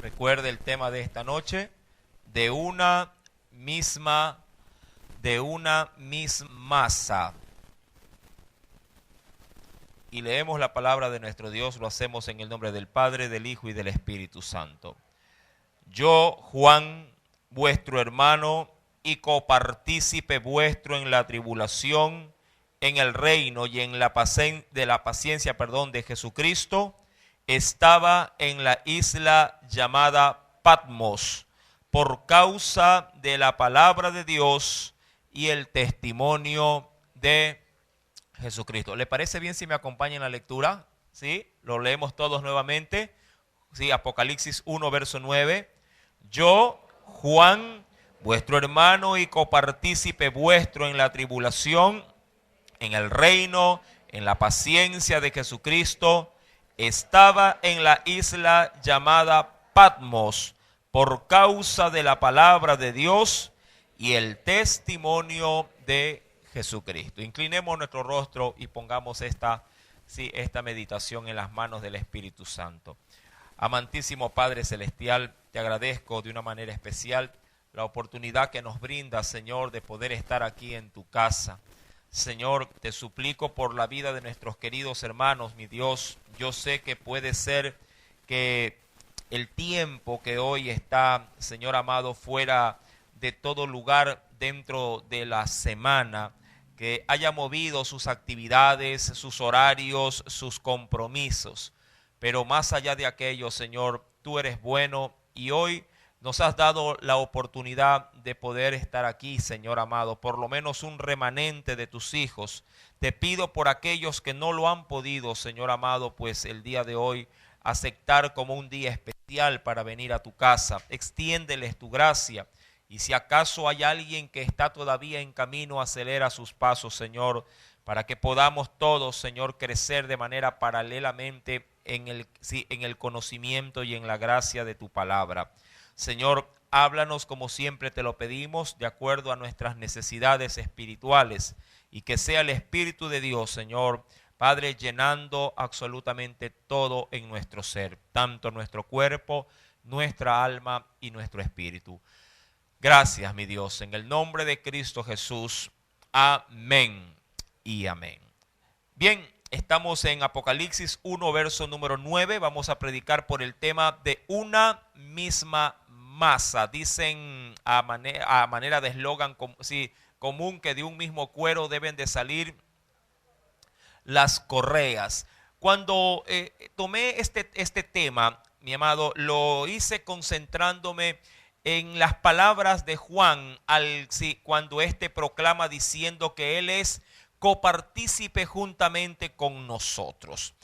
Recuerde el tema de esta noche, de una misma masa. Y leemos la palabra de nuestro Dios, lo hacemos en el nombre del Padre, del Hijo y del Espíritu Santo. Yo, Juan, vuestro hermano y copartícipe vuestro en la tribulación, en el reino y en la paciencia de Jesucristo, estaba en la isla llamada Patmos por causa de la palabra de Dios y el testimonio de Jesucristo. ¿Le parece bien si me acompaña en la lectura? ¿Sí? Lo leemos todos nuevamente. Sí, Apocalipsis 1, verso 9. Yo, Juan, vuestro hermano y copartícipe vuestro en la tribulación, en el reino, en la paciencia de Jesucristo, estaba en la isla llamada Patmos por causa de la palabra de Dios y el testimonio de Jesucristo. Inclinemos nuestro rostro y pongamos esta meditación en las manos del Espíritu Santo. Amantísimo Padre Celestial, te agradezco de una manera especial la oportunidad que nos brinda, Señor, de poder estar aquí en tu casa. Señor, te suplico por la vida de nuestros queridos hermanos, mi Dios. Yo sé que puede ser que el tiempo que hoy está, Señor amado, fuera de todo lugar dentro de la semana, que haya movido sus actividades, sus horarios, sus compromisos. Pero más allá de aquello, Señor, tú eres bueno y hoy nos has dado la oportunidad de poder estar aquí, Señor amado, por lo menos un remanente de tus hijos. Te pido por aquellos que no lo han podido, Señor amado, pues el día de hoy aceptar como un día especial para venir a tu casa. Extiéndeles tu gracia. Y si acaso hay alguien que está todavía en camino, acelera sus pasos, Señor, para que podamos todos, Señor, crecer de manera paralelamente en el conocimiento y en la gracia de tu palabra. Señor, háblanos como siempre te lo pedimos, de acuerdo a nuestras necesidades espirituales, y que sea el Espíritu de Dios, Señor, Padre, llenando absolutamente todo en nuestro ser, tanto nuestro cuerpo, nuestra alma y nuestro espíritu. Gracias, mi Dios, en el nombre de Cristo Jesús. Amén y amén. Bien, estamos en Apocalipsis 1, verso número 9. Vamos a predicar por el tema de una misma masa. Dicen a manera de eslogan común que de un mismo cuero deben de salir las correas. Cuando tomé este tema, mi amado, lo hice concentrándome en las palabras de Juan cuando éste proclama diciendo que él es copartícipe juntamente con nosotros.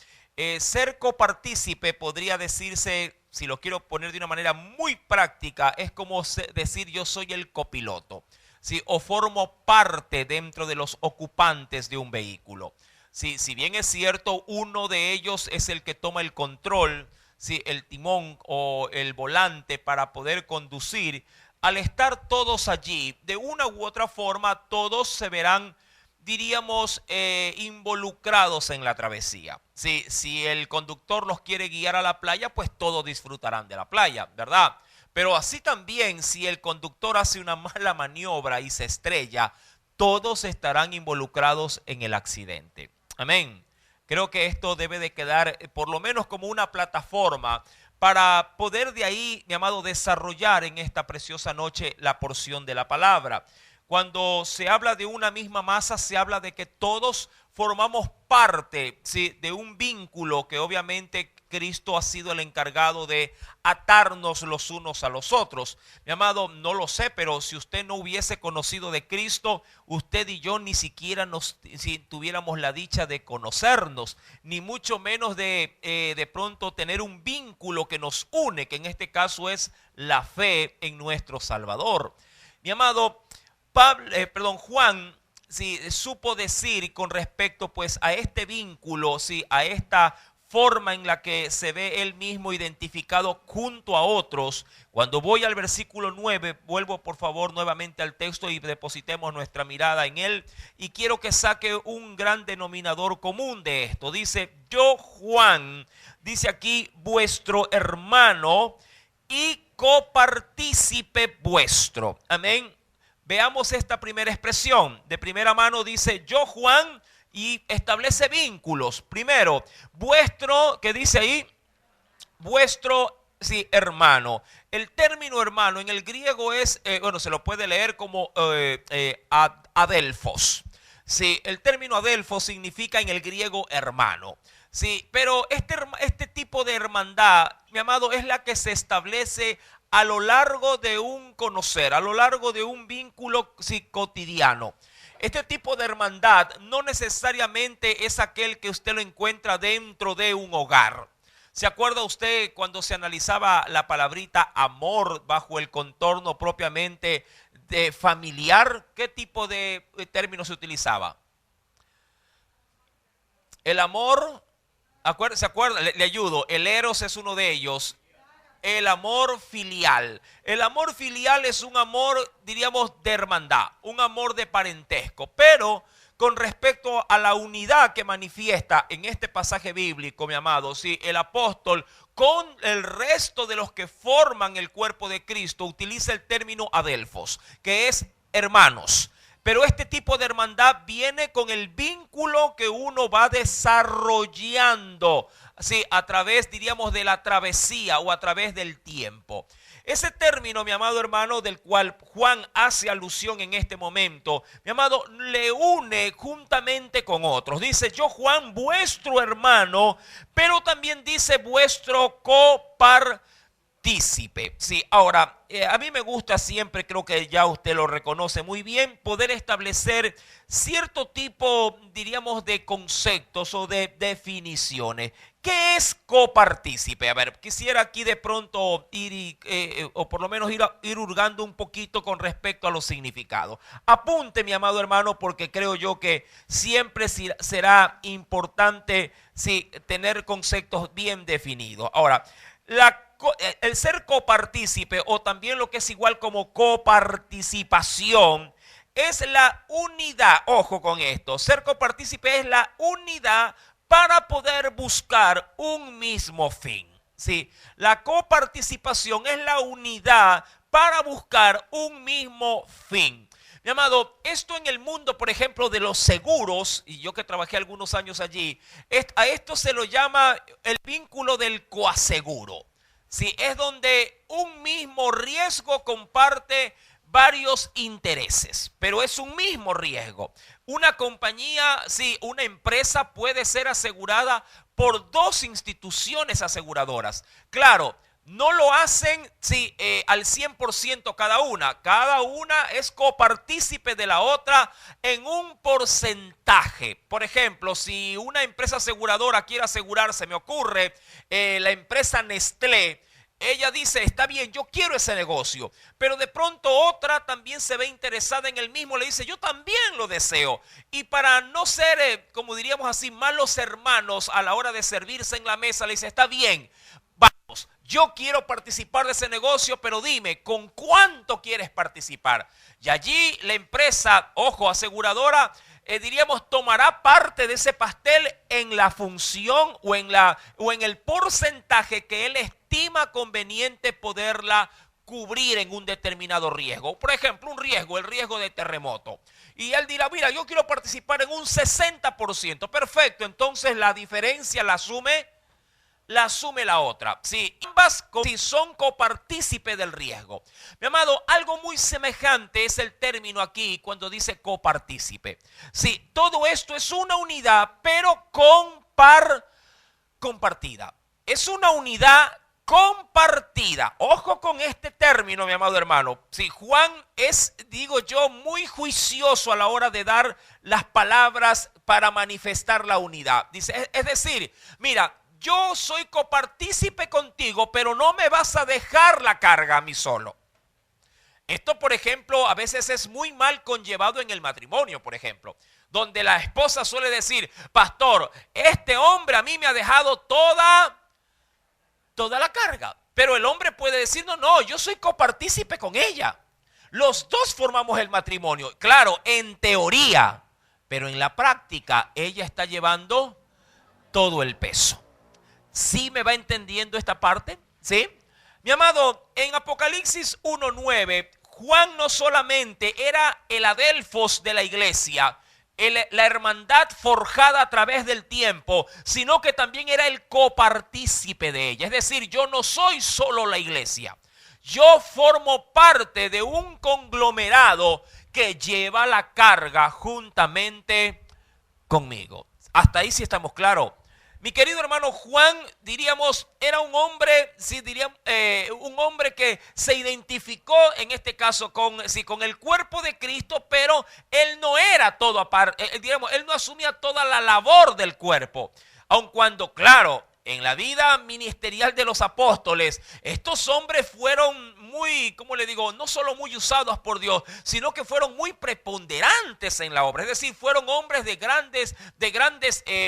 Ser copartícipe podría decirse, si lo quiero poner de una manera muy práctica, es como decir yo soy el copiloto, ¿sí? O formo parte dentro de los ocupantes de un vehículo. Sí, si bien es cierto, uno de ellos es el que toma el control, ¿sí? El timón o el volante para poder conducir. Al estar todos allí, de una u otra forma, todos se verán, diríamos, involucrados en la travesía. Sí, si el conductor los quiere guiar a la playa, pues todos disfrutarán de la playa, ¿verdad? Pero así también, si el conductor hace una mala maniobra y se estrella, todos estarán involucrados en el accidente. Amén. Creo que esto debe de quedar por lo menos como una plataforma para poder de ahí, mi amado, desarrollar en esta preciosa noche la porción de la palabra. Cuando se habla de una misma masa, se habla de que todos formamos parte, ¿sí?, de un vínculo que obviamente Cristo ha sido el encargado de atarnos los unos a los otros. Mi amado, no lo sé, pero si usted no hubiese conocido de Cristo, usted y yo ni siquiera si tuviéramos la dicha de conocernos, ni mucho menos de pronto tener un vínculo que nos une, que en este caso es la fe en nuestro Salvador. Mi amado, Juan supo decir con respecto pues a este vínculo, a esta forma en la que se ve él mismo identificado junto a otros. Cuando voy al versículo 9, vuelvo por favor nuevamente al texto y depositemos nuestra mirada en él, y quiero que saque un gran denominador común de esto. Dice, yo Juan, dice aquí, vuestro hermano y copartícipe vuestro. Amén. Veamos esta primera expresión. De primera mano dice, yo Juan, y establece vínculos. Primero, vuestro, ¿qué dice ahí? Vuestro, sí, hermano. El término hermano en el griego es, bueno, se lo puede leer como adelphos. Sí, el término adelphos significa en el griego hermano. Sí, pero este tipo de hermandad, mi amado, es la que se establece a lo largo de un conocer, a lo largo de un vínculo cotidiano. Este tipo de hermandad no necesariamente es aquel que usted lo encuentra dentro de un hogar. ¿Se acuerda usted cuando se analizaba la palabrita amor bajo el contorno propiamente de familiar? ¿Qué tipo de término se utilizaba? El amor, ¿se acuerda? Le ayudo, el eros es uno de ellos. El amor filial. El amor filial es un amor, diríamos, de hermandad, un amor de parentesco. Pero con respecto a la unidad que manifiesta en este pasaje bíblico, mi amado, sí, el apóstol con el resto de los que forman el cuerpo de Cristo utiliza el término adelphos, que es hermanos. Pero este tipo de hermandad viene con el vínculo que uno va desarrollando, sí, a través, diríamos, de la travesía o a través del tiempo. Ese término, mi amado hermano, del cual Juan hace alusión en este momento, mi amado, le une juntamente con otros. Dice, yo Juan, vuestro hermano, pero también dice vuestro copartícipe. Sí, ahora, a mí me gusta siempre, creo que ya usted lo reconoce muy bien, poder establecer cierto tipo, diríamos, de conceptos o de definiciones. ¿Qué es copartícipe? A ver, quisiera aquí de pronto ir, o por lo menos ir hurgando un poquito con respecto a los significados. Apunte, mi amado hermano, porque creo yo que siempre será importante, sí, tener conceptos bien definidos. Ahora, el ser copartícipe, o también lo que es igual como coparticipación, es la unidad. Ojo con esto, ser copartícipe es la unidad para poder buscar un mismo fin. ¿Sí? La coparticipación es la unidad para buscar un mismo fin. Mi amado, esto en el mundo, por ejemplo, de los seguros, y yo que trabajé algunos años allí, a esto se lo llama el vínculo del coaseguro. Sí, es donde un mismo riesgo comparte varios intereses, pero es un mismo riesgo. Una compañía, sí, una empresa puede ser asegurada por dos instituciones aseguradoras. Claro, no lo hacen sí, al 100% cada una. Cada una es copartícipe de la otra en un porcentaje. Por ejemplo, si una empresa aseguradora quiere asegurarse, me ocurre, la empresa Nestlé, ella dice, está bien, yo quiero ese negocio, pero de pronto otra también se ve interesada en el mismo, le dice, yo también lo deseo. Y para no ser, como diríamos así, malos hermanos a la hora de servirse en la mesa, le dice, está bien, vamos, yo quiero participar de ese negocio, pero dime, ¿con cuánto quieres participar? Y allí la empresa, ojo, aseguradora, diríamos, tomará parte de ese pastel en la función o en el porcentaje que él estima conveniente poderla cubrir en un determinado riesgo. Por ejemplo, el riesgo de terremoto. Y él dirá, mira, yo quiero participar en un 60%. Perfecto, entonces la diferencia la asume la otra. Sí, ambas son copartícipe del riesgo. Mi amado, algo muy semejante es el término aquí cuando dice copartícipe. Sí, todo esto es una unidad, pero compartida. Es una unidad compartida. Ojo con este término, mi amado hermano. Sí, Juan es, digo yo, muy juicioso a la hora de dar las palabras para manifestar la unidad. Dice, es decir, mira, yo soy copartícipe contigo, pero no me vas a dejar la carga a mí solo. Esto, por ejemplo, a veces es muy mal conllevado en el matrimonio, por ejemplo, donde la esposa suele decir, pastor, este hombre a mí me ha dejado toda la carga. Pero el hombre puede decir, no, yo soy copartícipe con ella. Los dos formamos el matrimonio. Claro, en teoría, pero en la práctica ella está llevando todo el peso. ¿Sí me va entendiendo esta parte? ¿Sí? Mi amado, en Apocalipsis 1:9, Juan no solamente era el adelfos de la iglesia, la hermandad forjada a través del tiempo, sino que también era el copartícipe de ella. Es decir, yo no soy solo la iglesia, yo formo parte de un conglomerado que lleva la carga juntamente conmigo. Hasta ahí sí estamos claros. Mi querido hermano Juan, diríamos, era un hombre, sí, un hombre que se identificó en este caso con el cuerpo de Cristo, pero él no era todo aparte, él no asumía toda la labor del cuerpo, aun cuando, claro, en la vida ministerial de los apóstoles, estos hombres fueron muy, ¿cómo le digo? No solo muy usados por Dios, sino que fueron muy preponderantes en la obra. Es decir, fueron hombres de grandes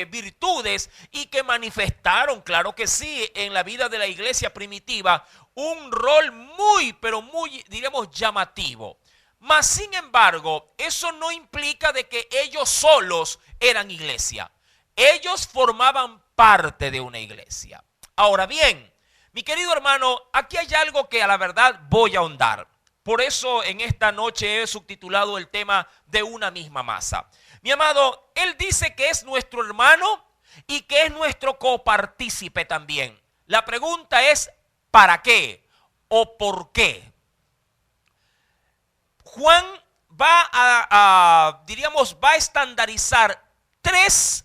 virtudes y que manifestaron, claro que sí, en la vida de la iglesia primitiva, un rol muy, pero muy, diríamos, llamativo. Mas, sin embargo, eso no implica de que ellos solos eran iglesia. Ellos formaban parte de una iglesia. Ahora bien, mi querido hermano, aquí hay algo que a la verdad voy a ahondar. Por eso en esta noche he subtitulado el tema de una misma masa. Mi amado, él dice que es nuestro hermano y que es nuestro copartícipe también. La pregunta es, ¿para qué o por qué? Juan va a estandarizar tres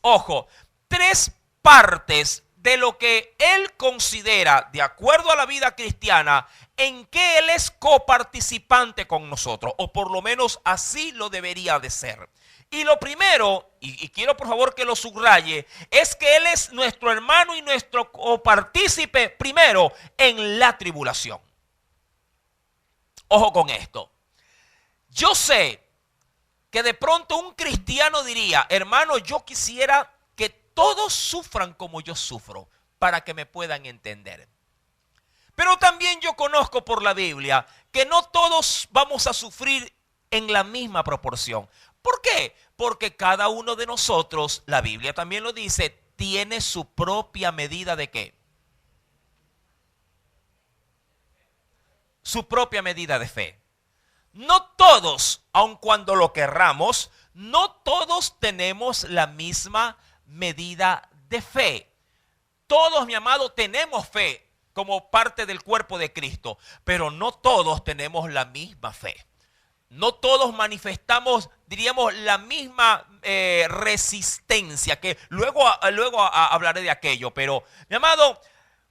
partes de lo que él considera, de acuerdo a la vida cristiana, en que él es coparticipante con nosotros, o por lo menos así lo debería de ser. Y lo primero, y quiero por favor que lo subraye, es que él es nuestro hermano y nuestro copartícipe primero en la tribulación. Ojo con esto. Yo sé que de pronto un cristiano diría, hermano, yo quisiera que todos sufran como yo sufro para que me puedan entender. Pero también yo conozco por la Biblia que no todos vamos a sufrir en la misma proporción. ¿Por qué? Porque cada uno de nosotros, la Biblia también lo dice, tiene su propia medida de ¿qué? Su propia medida de fe. No todos, aun cuando lo querramos, no todos tenemos la misma medida de fe. Todos, mi amado, tenemos fe como parte del cuerpo de Cristo, pero no todos tenemos la misma fe. No todos manifestamos, diríamos, la misma resistencia, que luego hablaré de aquello, pero, mi amado,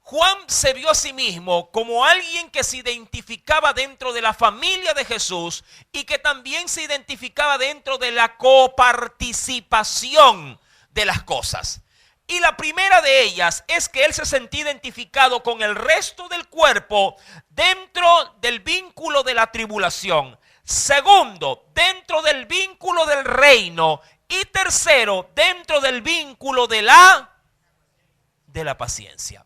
Juan se vio a sí mismo como alguien que se identificaba dentro de la familia de Jesús y que también se identificaba dentro de la coparticipación de las cosas. Y la primera de ellas es que él se sentía identificado con el resto del cuerpo dentro del vínculo de la tribulación. Segundo, dentro del vínculo del reino. Y tercero, dentro del vínculo de la paciencia.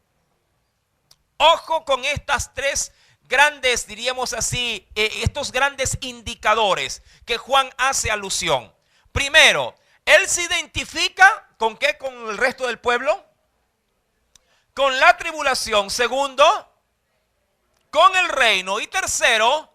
Ojo con estas tres grandes, diríamos así, estos grandes indicadores que Juan hace alusión. Primero, él se identifica ¿con qué? Con el resto del pueblo. Con la tribulación. Segundo, con el reino. Y tercero,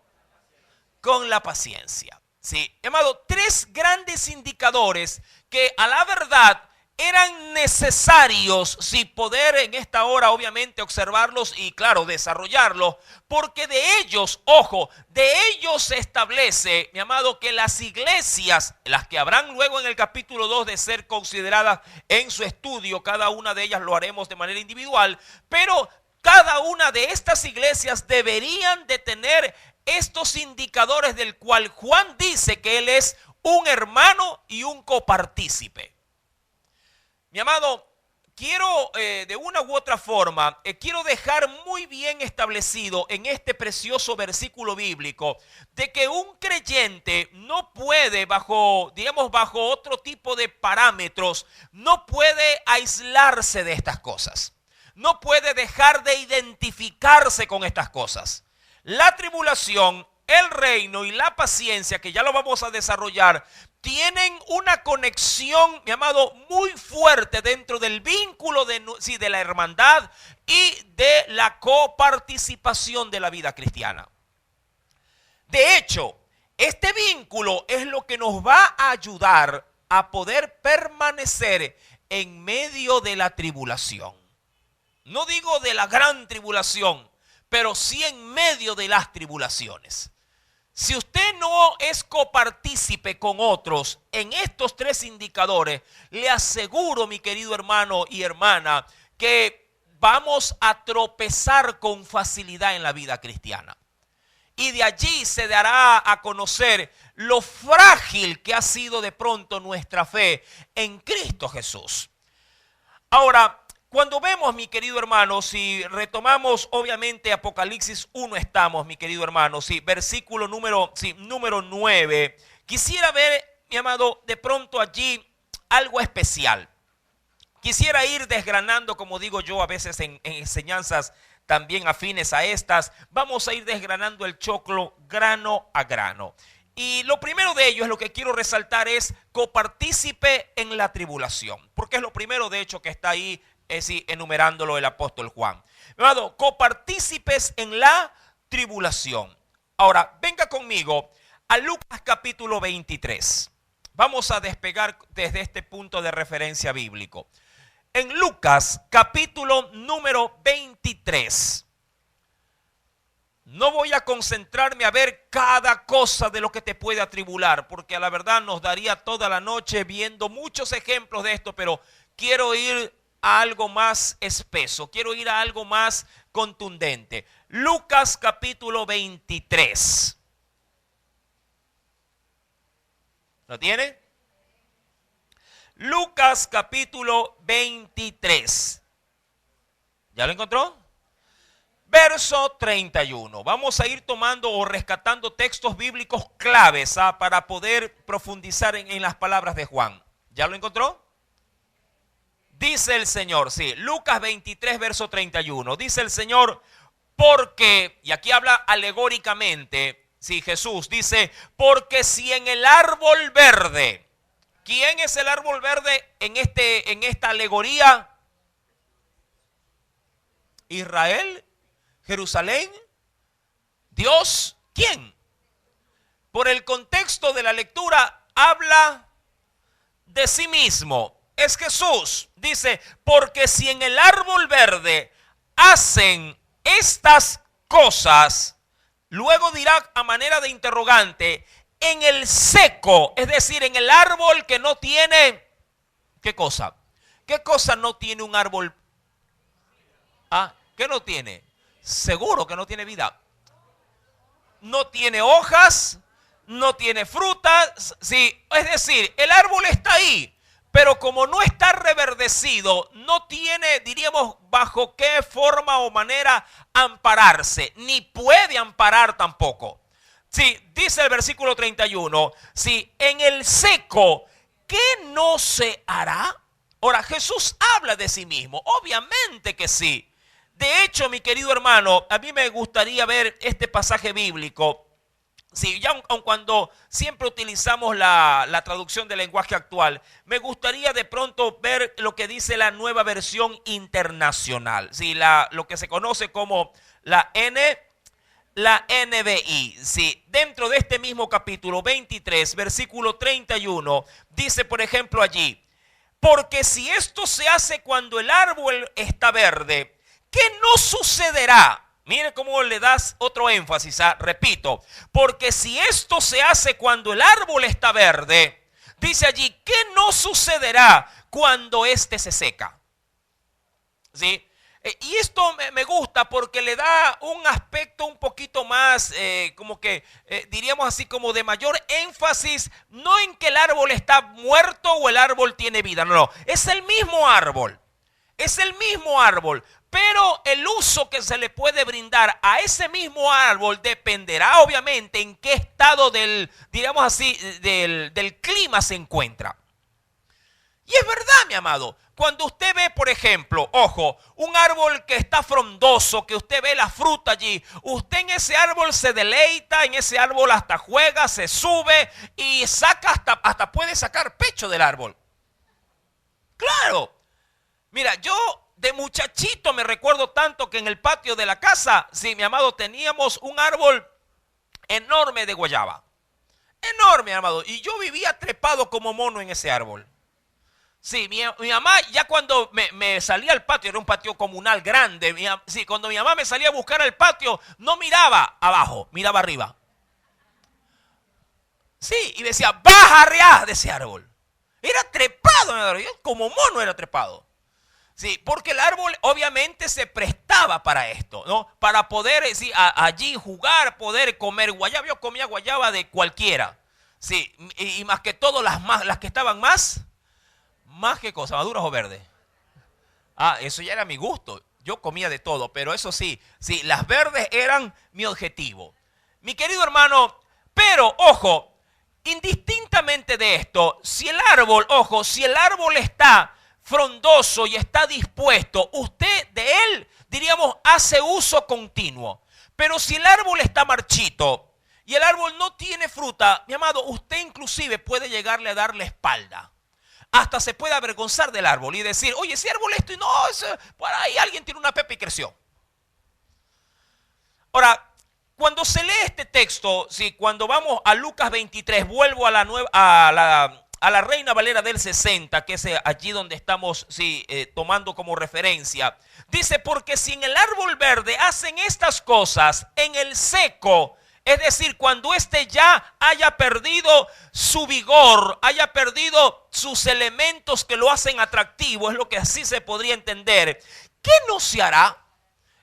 con la paciencia. Sí, amado, tres grandes indicadores que a la verdad eran necesarios, si poder en esta hora obviamente observarlos y claro, desarrollarlos, porque de ellos, ojo, de ellos se establece, mi amado, que las iglesias, las que habrán luego en el capítulo 2 de ser consideradas en su estudio, cada una de ellas lo haremos de manera individual, pero cada una de estas iglesias deberían de tener estos indicadores del cual Juan dice que él es un hermano y un copartícipe. Mi amado, quiero de una u otra forma, quiero dejar muy bien establecido en este precioso versículo bíblico de que un creyente no puede bajo otro tipo de parámetros, no puede aislarse de estas cosas. No puede dejar de identificarse con estas cosas. La tribulación, el reino y la paciencia, que ya lo vamos a desarrollar, tienen una conexión, mi amado, muy fuerte dentro del vínculo de la hermandad y de la coparticipación de la vida cristiana. De hecho, este vínculo es lo que nos va a ayudar a poder permanecer en medio de la tribulación. No digo de la gran tribulación, pero sí en medio de las tribulaciones. Si usted no es copartícipe con otros en estos tres indicadores, le aseguro, mi querido hermano y hermana, que vamos a tropezar con facilidad en la vida cristiana. Y de allí se dará a conocer lo frágil que ha sido de pronto nuestra fe en Cristo Jesús. Ahora, cuando vemos, mi querido hermano, si retomamos obviamente Apocalipsis 1 estamos, mi querido hermano, versículo número 9, quisiera ver, mi amado, de pronto allí algo especial. Quisiera ir desgranando, como digo yo a veces en enseñanzas también afines a estas, vamos a ir desgranando el choclo grano a grano. Y lo primero de ello es lo que quiero resaltar es copartícipe en la tribulación, porque es lo primero de hecho que está ahí enumerándolo el apóstol Juan. Mi amado, copartícipes en la tribulación. Ahora, venga conmigo a Lucas capítulo 23. Vamos a despegar desde este punto de referencia bíblico. En Lucas capítulo número 23. No voy a concentrarme a ver cada cosa de lo que te puede atribular, porque a la verdad nos daría toda la noche viendo muchos ejemplos de esto, pero quiero ir a algo más espeso, quiero ir a algo más contundente. Lucas capítulo 23. ¿Lo tiene? Lucas capítulo 23. ¿Ya lo encontró? Verso 31. Vamos a ir tomando o rescatando textos bíblicos claves para poder profundizar en las palabras de Juan. ¿Ya lo encontró? Dice el Señor, Lucas 23, verso 31. Dice el Señor, porque, y aquí habla alegóricamente, Jesús dice, porque si en el árbol verde, ¿quién es el árbol verde en esta alegoría? Israel, Jerusalén, Dios, ¿quién? Por el contexto de la lectura habla de sí mismo. Es Jesús, dice, porque si en el árbol verde hacen estas cosas, luego dirá a manera de interrogante, en el seco, es decir, en el árbol que no tiene, ¿qué cosa? ¿Qué cosa no tiene un árbol? ¿Qué no tiene? Seguro que no tiene vida. No tiene hojas, no tiene frutas, es decir, el árbol está ahí. Pero como no está reverdecido, no tiene, diríamos, bajo qué forma o manera ampararse, ni puede amparar tampoco. Dice el versículo 31, en el seco, ¿qué no se hará? Ahora, Jesús habla de sí mismo, obviamente que sí. De hecho, mi querido hermano, a mí me gustaría ver este pasaje bíblico. Ya aun cuando siempre utilizamos la traducción del lenguaje actual, me gustaría de pronto ver lo que dice la nueva versión internacional, lo que se conoce como la NBI. Dentro de este mismo capítulo 23, versículo 31, dice por ejemplo allí, porque si esto se hace cuando el árbol está verde, ¿qué no sucederá? Mire cómo le das otro énfasis, repito, porque si esto se hace cuando el árbol está verde, dice allí, ¿qué no sucederá cuando éste se seca? Y esto me gusta porque le da un aspecto un poquito más, diríamos así, como de mayor énfasis, no en que el árbol está muerto o el árbol tiene vida, no, es el mismo árbol, pero el uso que se le puede brindar a ese mismo árbol dependerá obviamente en qué estado del clima se encuentra. Y es verdad, mi amado, cuando usted ve, por ejemplo, ojo, un árbol que está frondoso, que usted ve la fruta allí, usted en ese árbol se deleita, en ese árbol hasta juega, se sube y saca hasta puede sacar pecho del árbol. Claro. Mira, yo de muchachito me recuerdo tanto que en el patio de la casa, sí, mi amado, teníamos un árbol enorme de guayaba. Enorme, amado. Y yo vivía trepado como mono en ese árbol. Sí, mi mamá ya cuando me salía al patio, era un patio comunal grande. Sí, cuando mi mamá me salía a buscar al patio, no miraba abajo, miraba arriba. Sí, y decía, baja arriba de ese árbol. Era trepado, como mono era trepado. Sí, porque el árbol obviamente se prestaba para esto, ¿no? Para poder sí, allí jugar, poder comer guayaba. Yo comía guayaba de cualquiera. Sí, y más que todo las que estaban más que cosas, maduras o verdes. Eso ya era mi gusto. Yo comía de todo, pero eso sí, las verdes eran mi objetivo. Mi querido hermano, pero ojo, indistintamente de esto, si el árbol está frondoso y está dispuesto, usted de él, diríamos, hace uso continuo. Pero si el árbol está marchito y el árbol no tiene fruta, mi amado, usted inclusive puede llegarle a dar la espalda. Hasta se puede avergonzar del árbol y decir, oye, ese árbol esto y no, por ahí alguien tiene una pepa y creció. Ahora, cuando se lee este texto, sí, cuando vamos a Lucas 23, vuelvo a la Reina Valera del 60, que es allí donde estamos tomando como referencia. Dice, porque si en el árbol verde hacen estas cosas, en el seco, es decir, cuando éste ya haya perdido su vigor, haya perdido sus elementos que lo hacen atractivo, es lo que así se podría entender, ¿qué no se hará?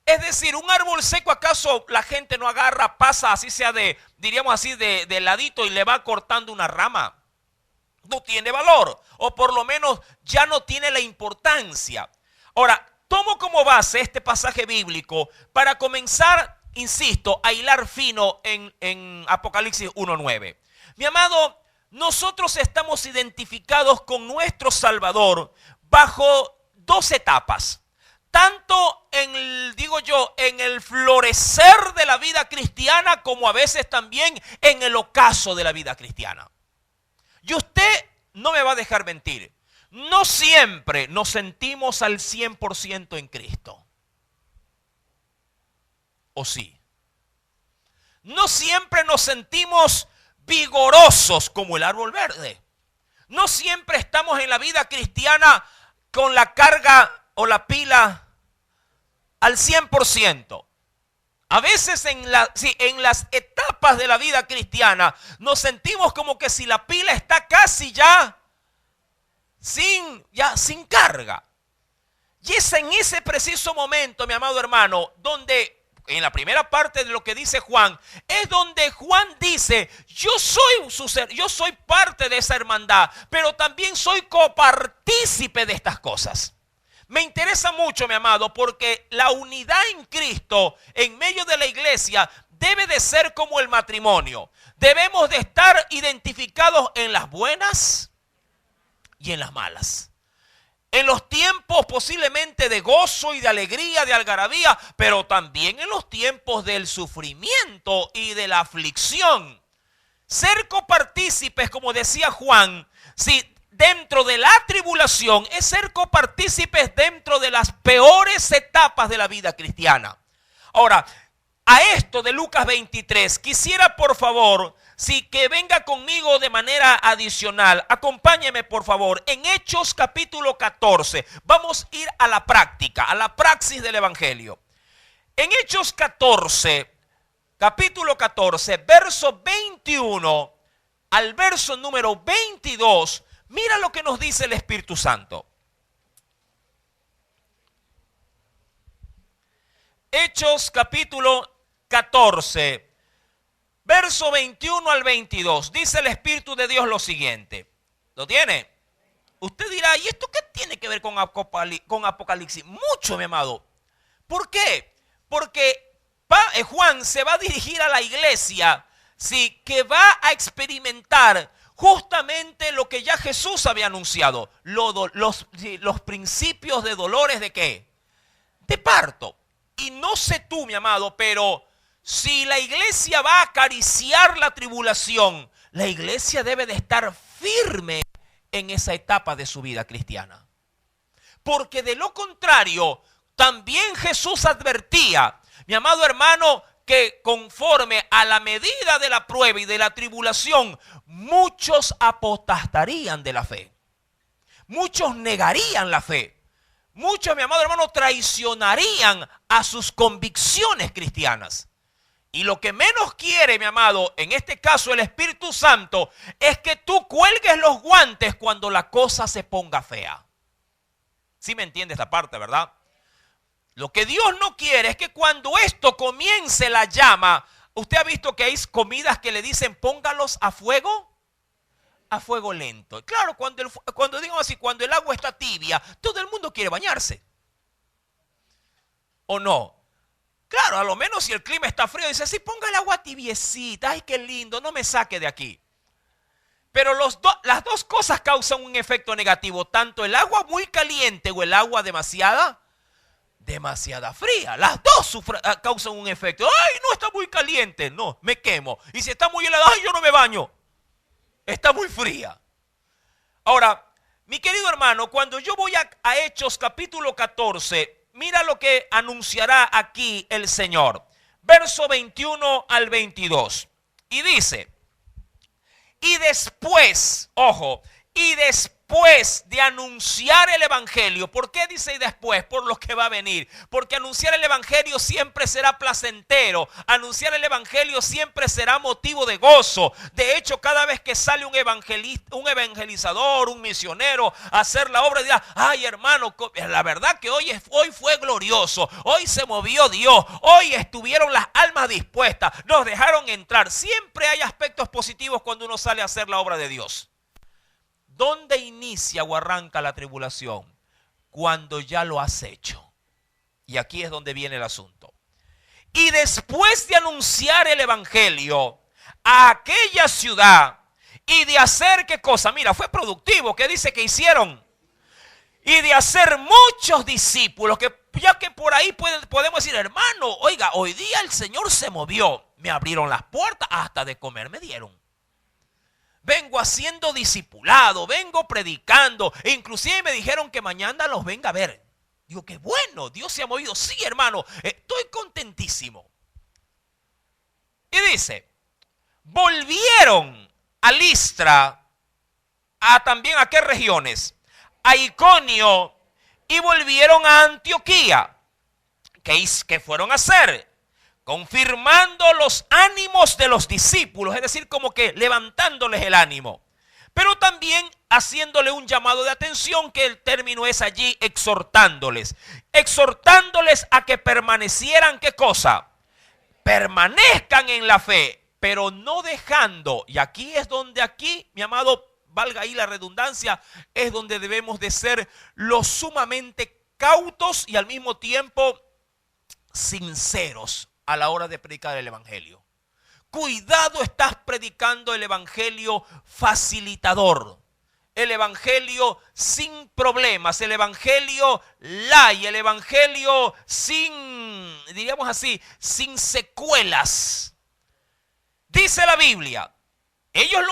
Es decir, un árbol seco, ¿acaso la gente no agarra, pasa así sea diríamos así, de ladito y le va cortando una rama? No tiene valor, o por lo menos ya no tiene la importancia. Ahora, tomo como base este pasaje bíblico para comenzar, insisto, a hilar fino en Apocalipsis 1:9. Mi amado, nosotros estamos identificados con nuestro Salvador bajo dos etapas. Tanto en el florecer de la vida cristiana como a veces también en el ocaso de la vida cristiana. Y usted no me va a dejar mentir. No siempre nos sentimos al 100% en Cristo. ¿O sí? No siempre nos sentimos vigorosos como el árbol verde. No siempre estamos en la vida cristiana con la carga o la pila al 100%. A veces en las etapas de la vida cristiana nos sentimos como que si la pila está casi ya sin carga. Y es en ese preciso momento, mi amado hermano, donde en la primera parte de lo que dice Juan, es donde Juan dice, yo soy parte de esa hermandad, pero también soy copartícipe de estas cosas. Me interesa mucho, mi amado, porque la unidad en Cristo en medio de la iglesia debe de ser como el matrimonio. Debemos de estar identificados en las buenas y en las malas. En los tiempos posiblemente de gozo y de alegría, de algarabía, pero también en los tiempos del sufrimiento y de la aflicción. Ser copartícipes, como decía Juan, dentro de la tribulación, es ser copartícipes dentro de las peores etapas de la vida cristiana. Ahora, a esto de Lucas 23, quisiera por favor, que venga conmigo de manera adicional. Acompáñeme por favor en Hechos capítulo 14. Vamos a ir a la práctica, a la praxis del Evangelio. En Hechos 14, capítulo 14, verso 21 al verso número 22, mira lo que nos dice el Espíritu Santo. Hechos capítulo 14, verso 21 al 22. Dice el Espíritu de Dios lo siguiente. ¿Lo tiene? Usted dirá, ¿y esto qué tiene que ver con Apocalipsis? Mucho, mi amado. ¿Por qué? Porque Juan se va a dirigir a la iglesia, que va a experimentar justamente lo que ya Jesús había anunciado, los principios de dolores de ¿qué? De parto. Y no sé tú, mi amado, pero si la iglesia va a acariciar la tribulación, la iglesia debe de estar firme en esa etapa de su vida cristiana. porque de lo contrario, también Jesús advertía, mi amado hermano, que conforme a la medida de la prueba y de la tribulación, muchos apostatarían de la fe. Muchos negarían la fe. Muchos, mi amado hermano, traicionarían a sus convicciones cristianas. Y lo que menos quiere, mi amado, en este caso el Espíritu Santo, es que tú cuelgues los guantes cuando la cosa se ponga fea. ¿Sí me entiende esta parte, verdad? Lo que Dios no quiere es que cuando esto comience la llama, usted ha visto que hay comidas que le dicen póngalos a fuego lento. Claro, cuando digamos así, cuando el agua está tibia, todo el mundo quiere bañarse. ¿O no? Claro, a lo menos si el clima está frío, dice, sí, ponga el agua tibiecita, ay, qué lindo, no me saque de aquí. Pero las dos cosas causan un efecto negativo, tanto el agua muy caliente o el agua demasiada fría. Las dos causan un efecto. Ay, no está muy caliente, no, me quemo. Y si está muy helada, ay, yo no me baño. Está muy fría. Ahora, mi querido hermano, cuando yo voy a Hechos capítulo 14, mira lo que anunciará aquí el Señor. Verso 21 al 22. Y dice, y después, ojo, y después de anunciar el evangelio. ¿Por qué dice y después? Por lo que va a venir. Porque anunciar el evangelio siempre será placentero. Anunciar el evangelio siempre será motivo de gozo. De hecho, cada vez que sale un evangelizador, un misionero a hacer la obra, dirá, ay hermano, la verdad que hoy fue glorioso. Hoy se movió Dios. Hoy estuvieron las almas dispuestas. Nos dejaron entrar. Siempre hay aspectos positivos cuando uno sale a hacer la obra de Dios. ¿Dónde inicia o arranca la tribulación? Cuando ya lo has hecho. Y aquí es donde viene el asunto. Y después de anunciar el evangelio a aquella ciudad y de hacer qué cosa, mira, fue productivo, ¿qué dice que hicieron? Y de hacer muchos discípulos, que ya que por ahí podemos decir, hermano, oiga, hoy día el Señor se movió, me abrieron las puertas, hasta de comer me dieron. Vengo haciendo discipulado, vengo predicando. E inclusive me dijeron que mañana los venga a ver. Digo, qué bueno, Dios se ha movido. Sí, hermano, estoy contentísimo. Y dice, volvieron a Listra, también a qué regiones, a Iconio, y volvieron a Antioquía. ¿Qué fueron a hacer? Confirmando los ánimos de los discípulos, es decir, como que levantándoles el ánimo, pero también haciéndole un llamado de atención, que el término es allí exhortándoles a que permanecieran, ¿qué cosa? Permanezcan en la fe, pero no dejando, y aquí es donde mi amado, valga ahí la redundancia, es donde debemos de ser lo sumamente cautos y al mismo tiempo sinceros a la hora de predicar el evangelio. Cuidado, estás predicando el evangelio facilitador, el evangelio sin problemas, el evangelio light, el evangelio sin, diríamos así, sin secuelas. Dice la Biblia, ellos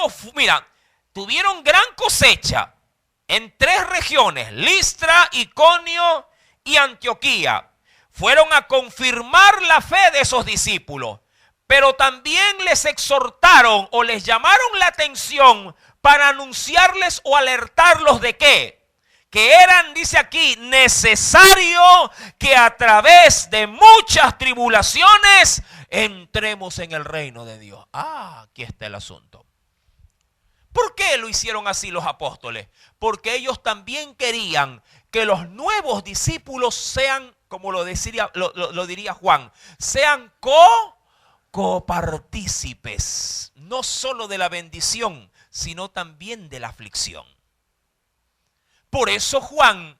tuvieron gran cosecha en 3 regiones, Listra, Iconio y Antioquía. Fueron a confirmar la fe de esos discípulos, pero también les exhortaron o les llamaron la atención para anunciarles o alertarlos de qué. Que eran, dice aquí, necesario que a través de muchas tribulaciones entremos en el reino de Dios. Aquí está el asunto. ¿Por qué lo hicieron así los apóstoles? Porque ellos también querían que los nuevos discípulos sean, como lo diría Juan, sean copartícipes, no solo de la bendición, sino también de la aflicción. Por eso Juan,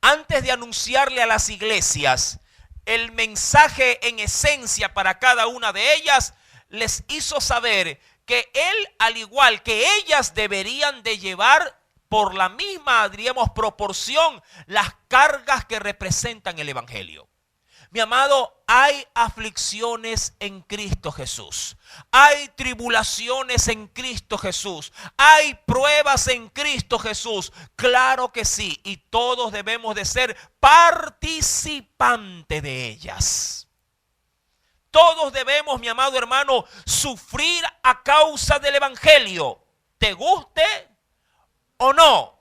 antes de anunciarle a las iglesias el mensaje en esencia para cada una de ellas, les hizo saber que él, al igual que ellas, deberían de llevar por la misma, diríamos, proporción las cargas que representan el evangelio. Mi amado, hay aflicciones en Cristo Jesús. Hay tribulaciones en Cristo Jesús. Hay pruebas en Cristo Jesús. Claro que sí. Y todos debemos de ser participantes de ellas. Todos debemos, mi amado hermano, sufrir a causa del Evangelio. ¿Te guste o no?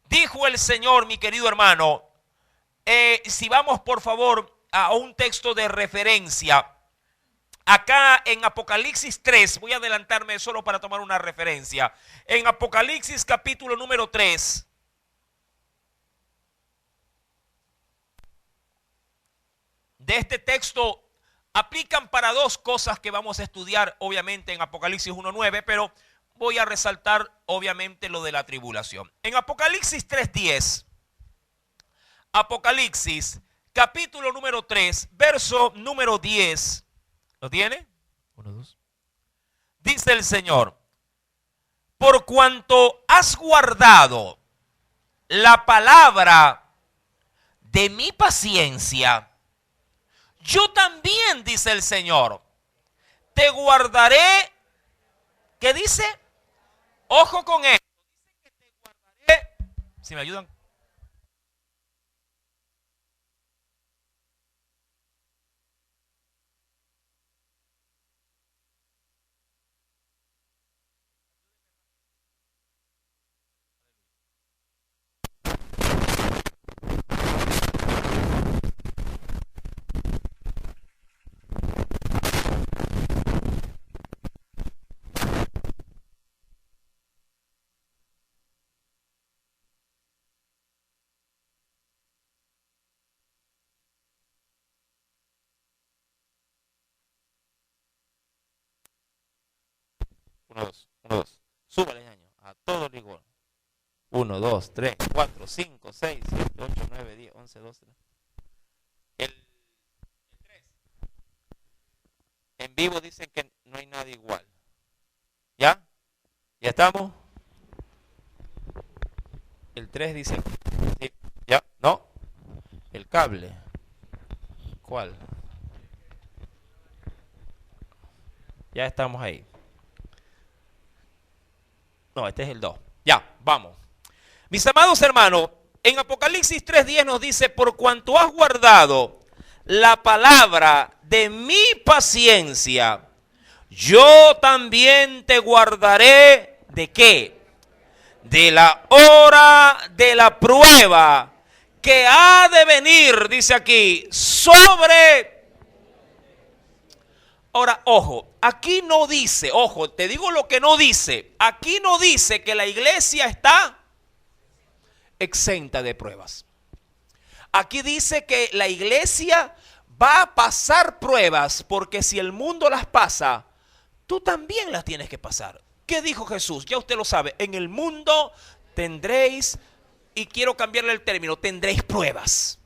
Dijo el Señor, mi querido hermano. Si vamos por favor a un texto de referencia, acá en Apocalipsis 3, voy a adelantarme solo para tomar una referencia. En Apocalipsis capítulo número 3, de este texto aplican para dos cosas que vamos a estudiar obviamente en Apocalipsis 1:9, pero voy a resaltar obviamente lo de la tribulación. En Apocalipsis 3:10, Apocalipsis capítulo número 3, verso número 10. ¿Lo tiene? 1, 2. Dice el Señor: por cuanto has guardado la palabra de mi paciencia, yo también, dice el Señor, te guardaré. ¿Qué dice? Ojo con esto. Dice que te guardaré. Si me ayudan. Uno, dos. Súbale, ñaño. A todo igual. 1, 2, 3, 4, 5, 6, 7, 8, 9, 10, 11, 12. El 3. En vivo dicen que no hay nada igual. ¿Ya? ¿Ya estamos? El 3 dice. ¿Sí? ¿Ya? ¿No? El cable. ¿Cuál? Ya estamos ahí. No, este es el 2. Ya, vamos. Mis amados hermanos, en Apocalipsis 3:10 nos dice: por cuanto has guardado la palabra de mi paciencia, yo también te guardaré. ¿De qué? De la hora de la prueba que ha de venir, dice aquí, sobre. Ahora, ojo, aquí no dice, ojo, te digo lo que no dice. Aquí no dice que la iglesia está exenta de pruebas. Aquí dice que la iglesia va a pasar pruebas, porque si el mundo las pasa, tú también las tienes que pasar. ¿Qué dijo Jesús? Ya usted lo sabe, en el mundo tendréis, y quiero cambiarle el término, tendréis pruebas.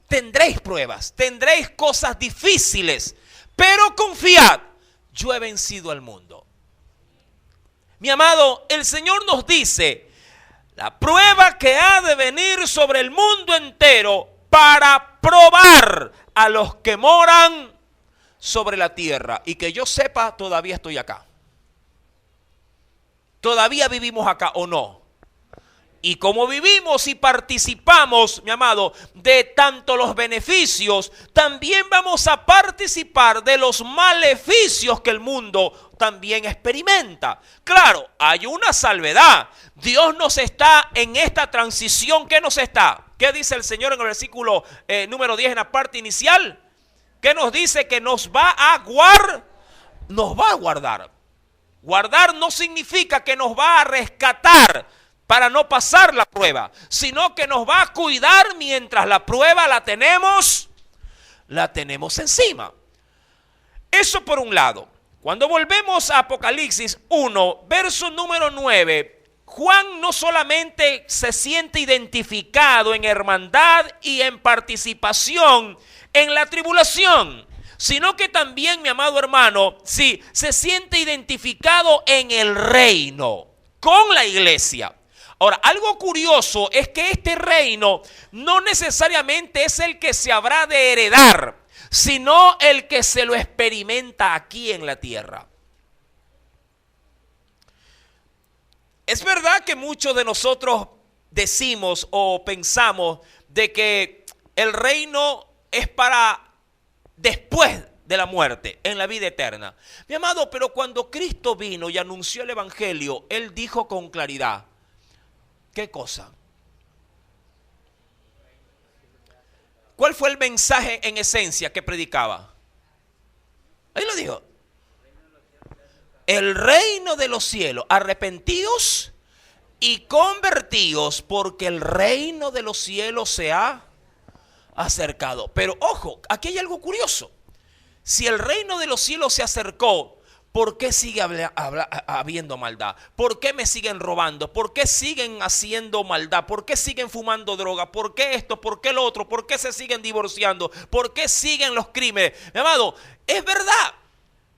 Tendréis pruebas, tendréis cosas difíciles. Pero confiad, yo he vencido al mundo. Mi amado, el Señor nos dice, la prueba que ha de venir sobre el mundo entero para probar a los que moran sobre la tierra. Y que yo sepa, todavía estoy acá. Todavía vivimos acá, ¿o no? Y como vivimos y participamos, mi amado, de tanto los beneficios, también vamos a participar de los maleficios que el mundo también experimenta. Claro, hay una salvedad. Dios nos está en esta transición. ¿Qué nos está? ¿Qué dice el Señor en el versículo número 10 en la parte inicial? ¿Qué nos dice? Que nos va a guardar. Nos va a guardar. Guardar no significa que nos va a rescatar para no pasar la prueba, sino que nos va a cuidar mientras la prueba la tenemos encima. Eso por un lado. Cuando volvemos a Apocalipsis 1, verso número 9, Juan no solamente se siente identificado en hermandad y en participación en la tribulación, sino que también, mi amado hermano, sí, se siente identificado en el reino, con la iglesia. Ahora, algo curioso es que este reino no necesariamente es el que se habrá de heredar, sino el que se lo experimenta aquí en la tierra. Es verdad que muchos de nosotros decimos o pensamos de que el reino es para después de la muerte, en la vida eterna. Mi amado, pero cuando Cristo vino y anunció el evangelio, Él dijo con claridad, ¿qué cosa? ¿Cuál fue el mensaje en esencia que predicaba? Ahí lo dijo. El reino de los cielos, arrepentíos y convertíos, porque el reino de los cielos se ha acercado. Pero ojo, aquí hay algo curioso. Si el reino de los cielos se acercó, ¿por qué sigue habiendo maldad? ¿Por qué me siguen robando? ¿Por qué siguen haciendo maldad? ¿Por qué siguen fumando droga? ¿Por qué esto? ¿Por qué lo otro? ¿Por qué se siguen divorciando? ¿Por qué siguen los crímenes? Mi amado, es verdad.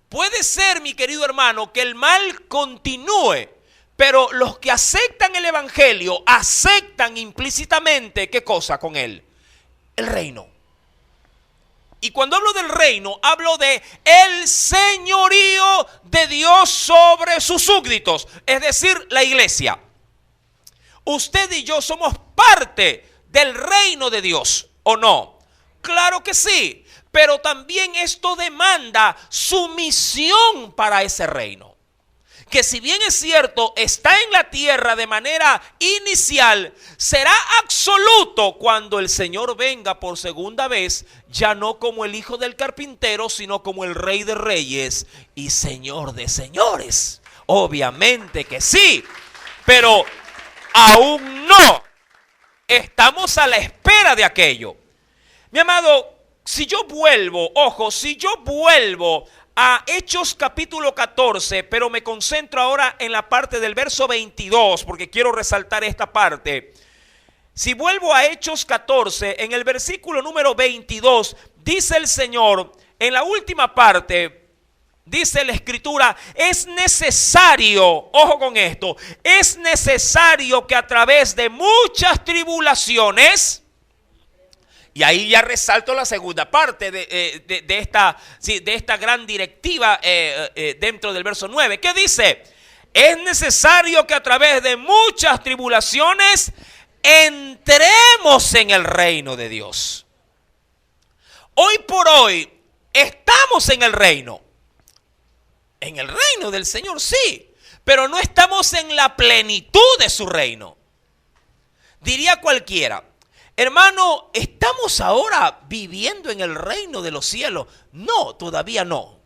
Puede ser, mi querido hermano, que el mal continúe, pero los que aceptan el evangelio aceptan implícitamente, ¿qué cosa con él? El reino. Y cuando hablo del reino, hablo de el señorío de Dios sobre sus súbditos, es decir, la iglesia. Usted y yo somos parte del reino de Dios, ¿o no? Claro que sí, pero también esto demanda sumisión para ese reino. Que si bien es cierto, está en la tierra de manera inicial, será absoluto cuando el Señor venga por segunda vez, ya no como el hijo del carpintero, sino como el Rey de Reyes y Señor de Señores. Obviamente que sí, pero aún no. Estamos a la espera de aquello. Mi amado, si yo vuelvo a Hechos capítulo 14, pero me concentro ahora en la parte del verso 22, porque quiero resaltar esta parte. Si vuelvo a Hechos 14, en el versículo número 22, dice el Señor, en la última parte, dice la Escritura, es necesario, ojo con esto, es necesario que a través de muchas tribulaciones... Y ahí ya resalto la segunda parte de esta gran directiva dentro del verso 9. ¿Qué dice? Es necesario que a través de muchas tribulaciones entremos en el reino de Dios. Hoy por hoy estamos en el reino. En el reino del Señor, sí. Pero no estamos en la plenitud de su reino. Diría cualquiera. Hermano, ¿estamos ahora viviendo en el reino de los cielos? No, todavía no.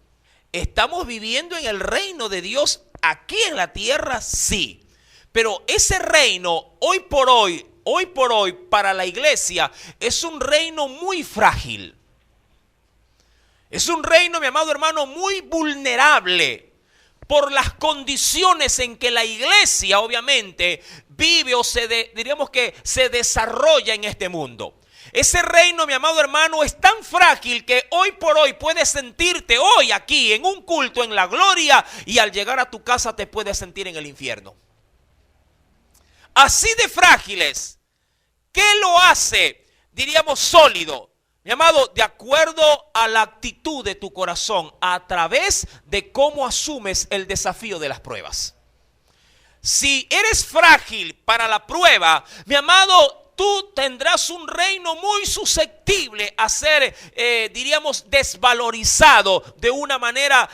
¿Estamos viviendo en el reino de Dios aquí en la tierra? Sí. Pero ese reino, hoy por hoy, para la iglesia, es un reino muy frágil. Es un reino, mi amado hermano, muy vulnerable por las condiciones en que la iglesia, obviamente, vive o diríamos que se desarrolla en este mundo. Ese reino, mi amado hermano, es tan frágil que hoy por hoy puedes sentirte hoy aquí en un culto en la gloria y al llegar a tu casa te puedes sentir en el infierno. Así de frágiles. ¿Qué lo hace, diríamos, sólido? Mi amado, de acuerdo a la actitud de tu corazón, a través de cómo asumes el desafío de las pruebas. Si eres frágil para la prueba, mi amado, tú tendrás un reino muy susceptible a ser, diríamos, desvalorizado de una manera,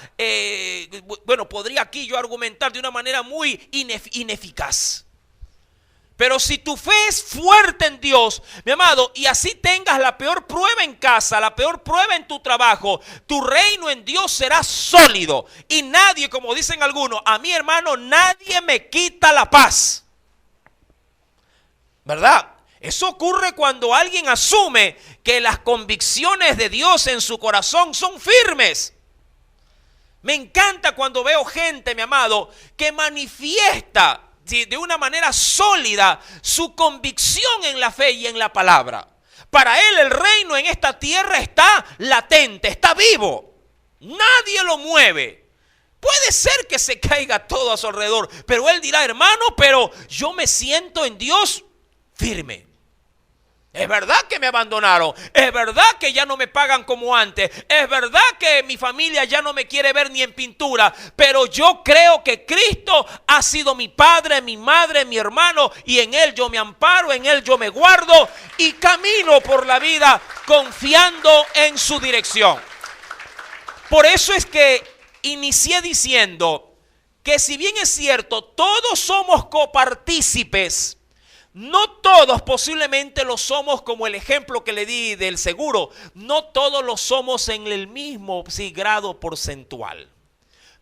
podría aquí yo argumentar de una manera muy ineficaz. Pero si tu fe es fuerte en Dios, mi amado, y así tengas la peor prueba en casa, la peor prueba en tu trabajo, tu reino en Dios será sólido. Y nadie, como dicen algunos, a mi hermano, nadie me quita la paz. ¿Verdad? Eso ocurre cuando alguien asume que las convicciones de Dios en su corazón son firmes. Me encanta cuando veo gente, mi amado, que manifiesta de una manera sólida su convicción en la fe y en la palabra. Para él el reino en esta tierra está latente, está vivo. Nadie lo mueve. Puede ser que se caiga todo a su alrededor, pero él dirá, hermano, pero yo me siento en Dios firme. Es verdad que me abandonaron, es verdad que ya no me pagan como antes, es verdad que mi familia ya no me quiere ver ni en pintura, pero yo creo que Cristo ha sido mi padre, mi madre, mi hermano, y en Él yo me amparo, en Él yo me guardo y camino por la vida confiando en su dirección. Por eso es que inicié diciendo que si bien es cierto, todos somos copartícipes, no todos posiblemente lo somos como el ejemplo que le di del seguro. No todos lo somos en el mismo grado porcentual.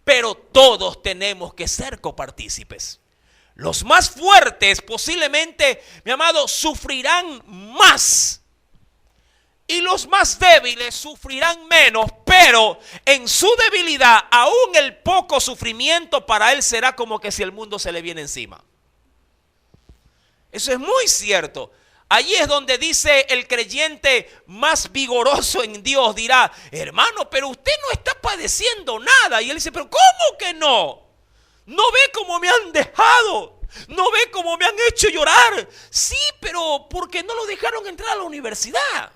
Pero todos tenemos que ser copartícipes. Los más fuertes posiblemente, mi amado, sufrirán más. Y los más débiles sufrirán menos. Pero en su debilidad, aún el poco sufrimiento para él será como que si el mundo se le viene encima. Eso es muy cierto. Allí es donde dice el creyente más vigoroso en Dios, dirá, hermano, pero usted no está padeciendo nada. Y él dice, pero ¿cómo que no? ¿No ve cómo me han dejado? ¿No ve cómo me han hecho llorar? Sí, pero porque no lo dejaron entrar a la universidad.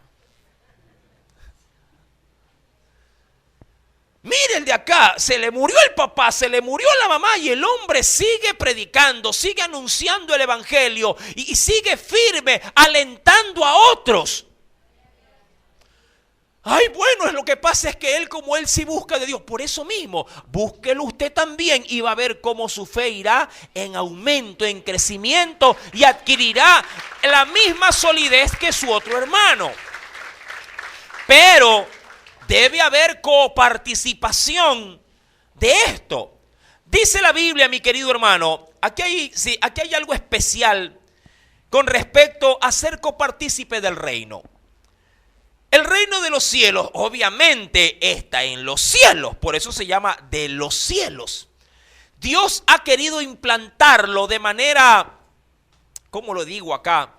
Mire el de acá, se le murió el papá, se le murió la mamá y el hombre sigue predicando, sigue anunciando el evangelio y sigue firme, alentando a otros. Ay, bueno, lo que pasa es que él, como él sí busca de Dios, por eso mismo, búsquelo usted también y va a ver cómo su fe irá en aumento, en crecimiento y adquirirá la misma solidez que su otro hermano. Pero debe haber coparticipación de esto. Dice la Biblia, mi querido hermano, aquí hay algo especial con respecto a ser copartícipe del reino. El reino de los cielos obviamente está en los cielos, por eso se llama de los cielos. Dios ha querido implantarlo de manera, ¿cómo lo digo acá?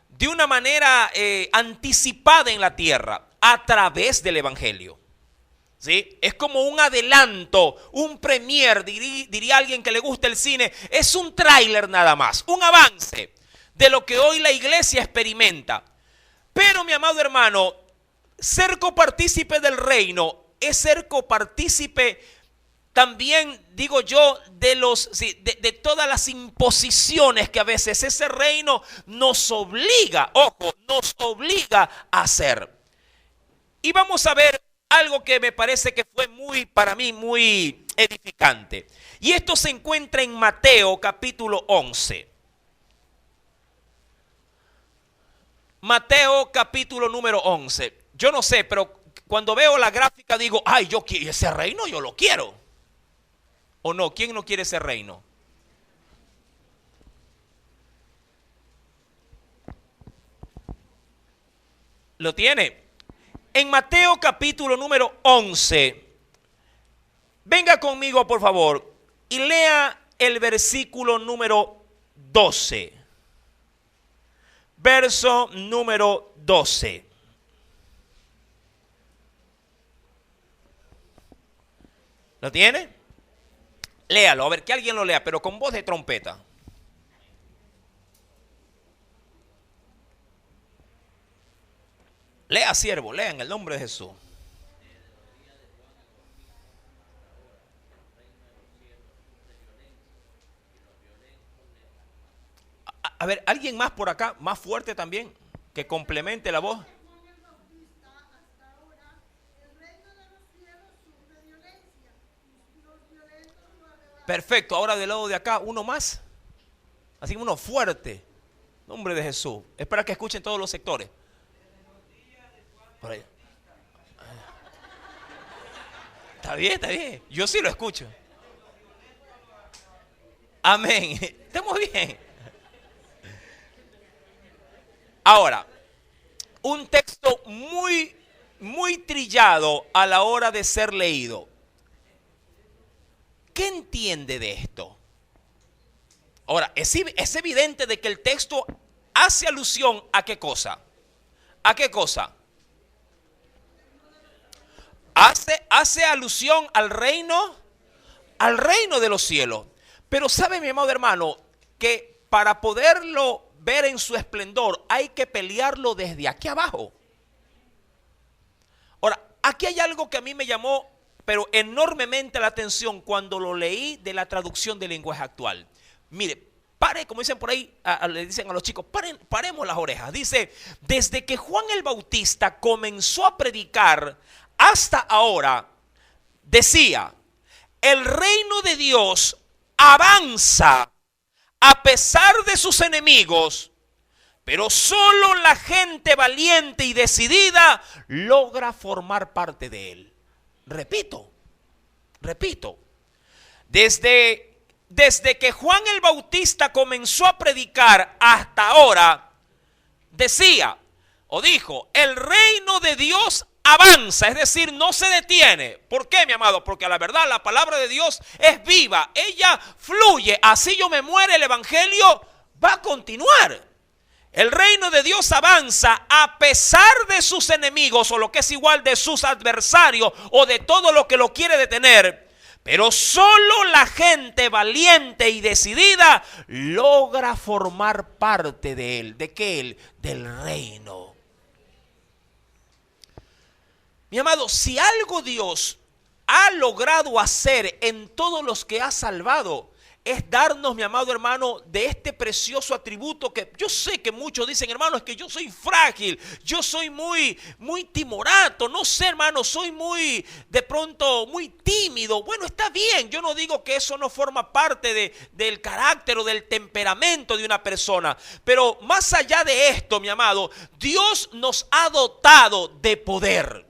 De una manera anticipada en la tierra. A través del evangelio. ¿Sí? Es como un adelanto, un premier, diría alguien que le gusta el cine. Es un tráiler nada más, un avance de lo que hoy la iglesia experimenta. Pero mi amado hermano, ser copartícipe del reino es ser copartícipe también, digo yo, de todas las imposiciones que a veces ese reino nos obliga, ojo, nos obliga a hacer. Y vamos a ver algo que me parece que fue para mí muy edificante. Y esto se encuentra en Mateo capítulo 11. Mateo capítulo número 11. Yo no sé, pero cuando veo la gráfica digo, ay, yo quiero ese reino, yo lo quiero. ¿O no? ¿Quién no quiere ese reino? ¿Lo tiene? En Mateo capítulo número 11, venga conmigo por favor y lea el versículo número 12. Verso número 12. ¿Lo tiene? Léalo, a ver, que alguien lo lea, pero con voz de trompeta. Lea, siervo, lea en el nombre de Jesús. A ver, ¿alguien más por acá, más fuerte también, que complemente la voz? Perfecto, ahora del lado de acá, uno más. Así que uno fuerte. Nombre de Jesús. Es para que escuchen todos los sectores. Por ahí. Está bien, está bien. Yo sí lo escucho. Amén. Estamos bien. Ahora, un texto muy trillado a la hora de ser leído. ¿Qué entiende de esto? Ahora, es evidente de que el texto hace alusión a qué cosa. ¿A qué cosa? Hace alusión al reino al reino de los cielos. Pero sabe, mi amado hermano, que para poderlo ver en su esplendor hay que pelearlo desde aquí abajo. Ahora, aquí hay algo que a mí me llamó pero enormemente la atención cuando lo leí de la traducción del lenguaje actual. Mire, pare, como dicen por ahí, le dicen a los chicos, paremos las orejas. Dice, desde que Juan el Bautista comenzó a predicar hasta ahora, decía, el reino de Dios avanza a pesar de sus enemigos, pero solo la gente valiente y decidida logra formar parte de él. Repito, desde que Juan el Bautista comenzó a predicar hasta ahora, decía o dijo, el reino de Dios avanza, es decir, no se detiene. ¿Por qué, mi amado? Porque a la verdad la palabra de Dios es viva, ella fluye, así yo me muere, el evangelio va a continuar. El reino de Dios avanza a pesar de sus enemigos, o lo que es igual, de sus adversarios, o de todo lo que lo quiere detener. Pero solo la gente valiente y decidida logra formar parte de él. ¿De qué? Del reino. Mi amado, si algo Dios ha logrado hacer en todos los que ha salvado, es darnos, mi amado hermano, de este precioso atributo que yo sé que muchos dicen, hermano, es que yo soy frágil, yo soy muy timorato, no sé, hermano, soy de pronto, muy tímido. Bueno, está bien, yo no digo que eso no forma parte del carácter o del temperamento de una persona, pero más allá de esto, mi amado, Dios nos ha dotado de poder.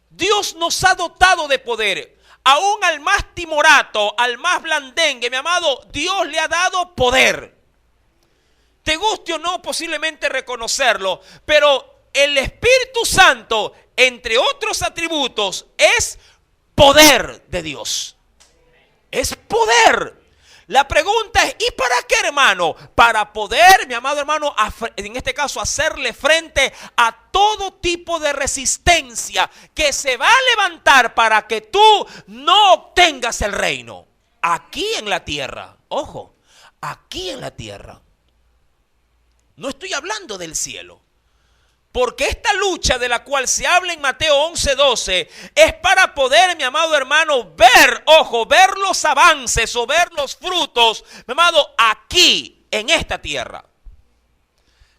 Dios nos ha dotado de poder. Aún al más timorato, al más blandengue, mi amado, Dios le ha dado poder. Te guste o no posiblemente reconocerlo, pero el Espíritu Santo, entre otros atributos, es poder de Dios. Es poder. La pregunta es, ¿y para qué, hermano? Para poder, mi amado hermano, en este caso, hacerle frente a todo tipo de resistencia que se va a levantar para que tú no obtengas el reino. Aquí en la tierra, ojo, aquí en la tierra. No estoy hablando del cielo. Porque esta lucha de la cual se habla en Mateo 11:12 es para poder, mi amado hermano, ver los avances o ver los frutos, mi amado, aquí, en esta tierra.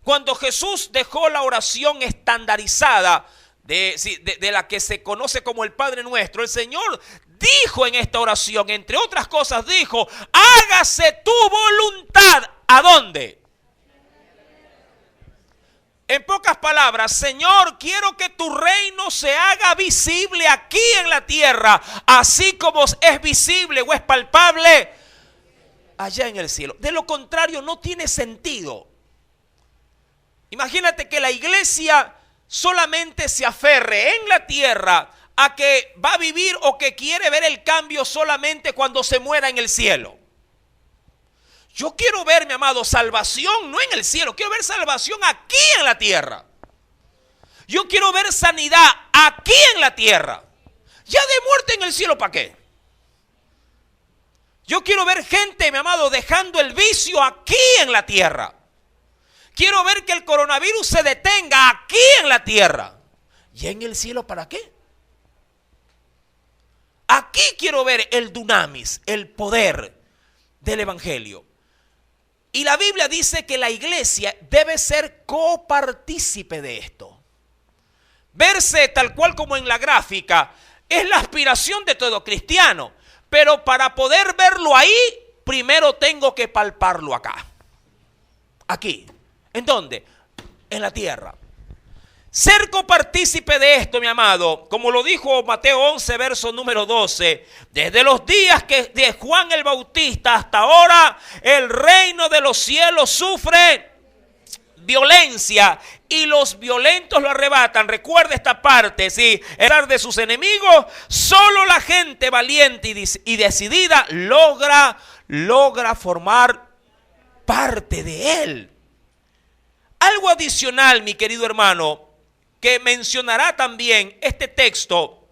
Cuando Jesús dejó la oración estandarizada de la que se conoce como el Padre Nuestro, el Señor dijo en esta oración, entre otras cosas, dijo, hágase tu voluntad. ¿A dónde? En pocas palabras, Señor, quiero que tu reino se haga visible aquí en la tierra, así como es visible o es palpable allá en el cielo. De lo contrario, no tiene sentido. Imagínate que la iglesia solamente se aferre en la tierra a que va a vivir o que quiere ver el cambio solamente cuando se muera en el cielo. Yo quiero ver, mi amado, salvación no en el cielo, quiero ver salvación aquí en la tierra. Yo quiero ver sanidad aquí en la tierra. Ya de muerte en el cielo, ¿para qué? Yo quiero ver gente, mi amado, dejando el vicio aquí en la tierra. Quiero ver que el coronavirus se detenga aquí en la tierra. ¿Y en el cielo para qué? Aquí quiero ver el dunamis, el poder del evangelio. Y la Biblia dice que la iglesia debe ser copartícipe de esto. Verse tal cual como en la gráfica es la aspiración de todo cristiano. Pero para poder verlo ahí, primero tengo que palparlo acá. Aquí. ¿En dónde? En la tierra. Ser copartícipe de esto, mi amado, como lo dijo Mateo 11, verso número 12, desde los días de Juan el Bautista hasta ahora, el reino de los cielos sufre violencia y los violentos lo arrebatan. Recuerda esta parte, sí, hablar de sus enemigos, solo la gente valiente y decidida logra formar parte de él. Algo adicional, mi querido hermano, que mencionará también este texto,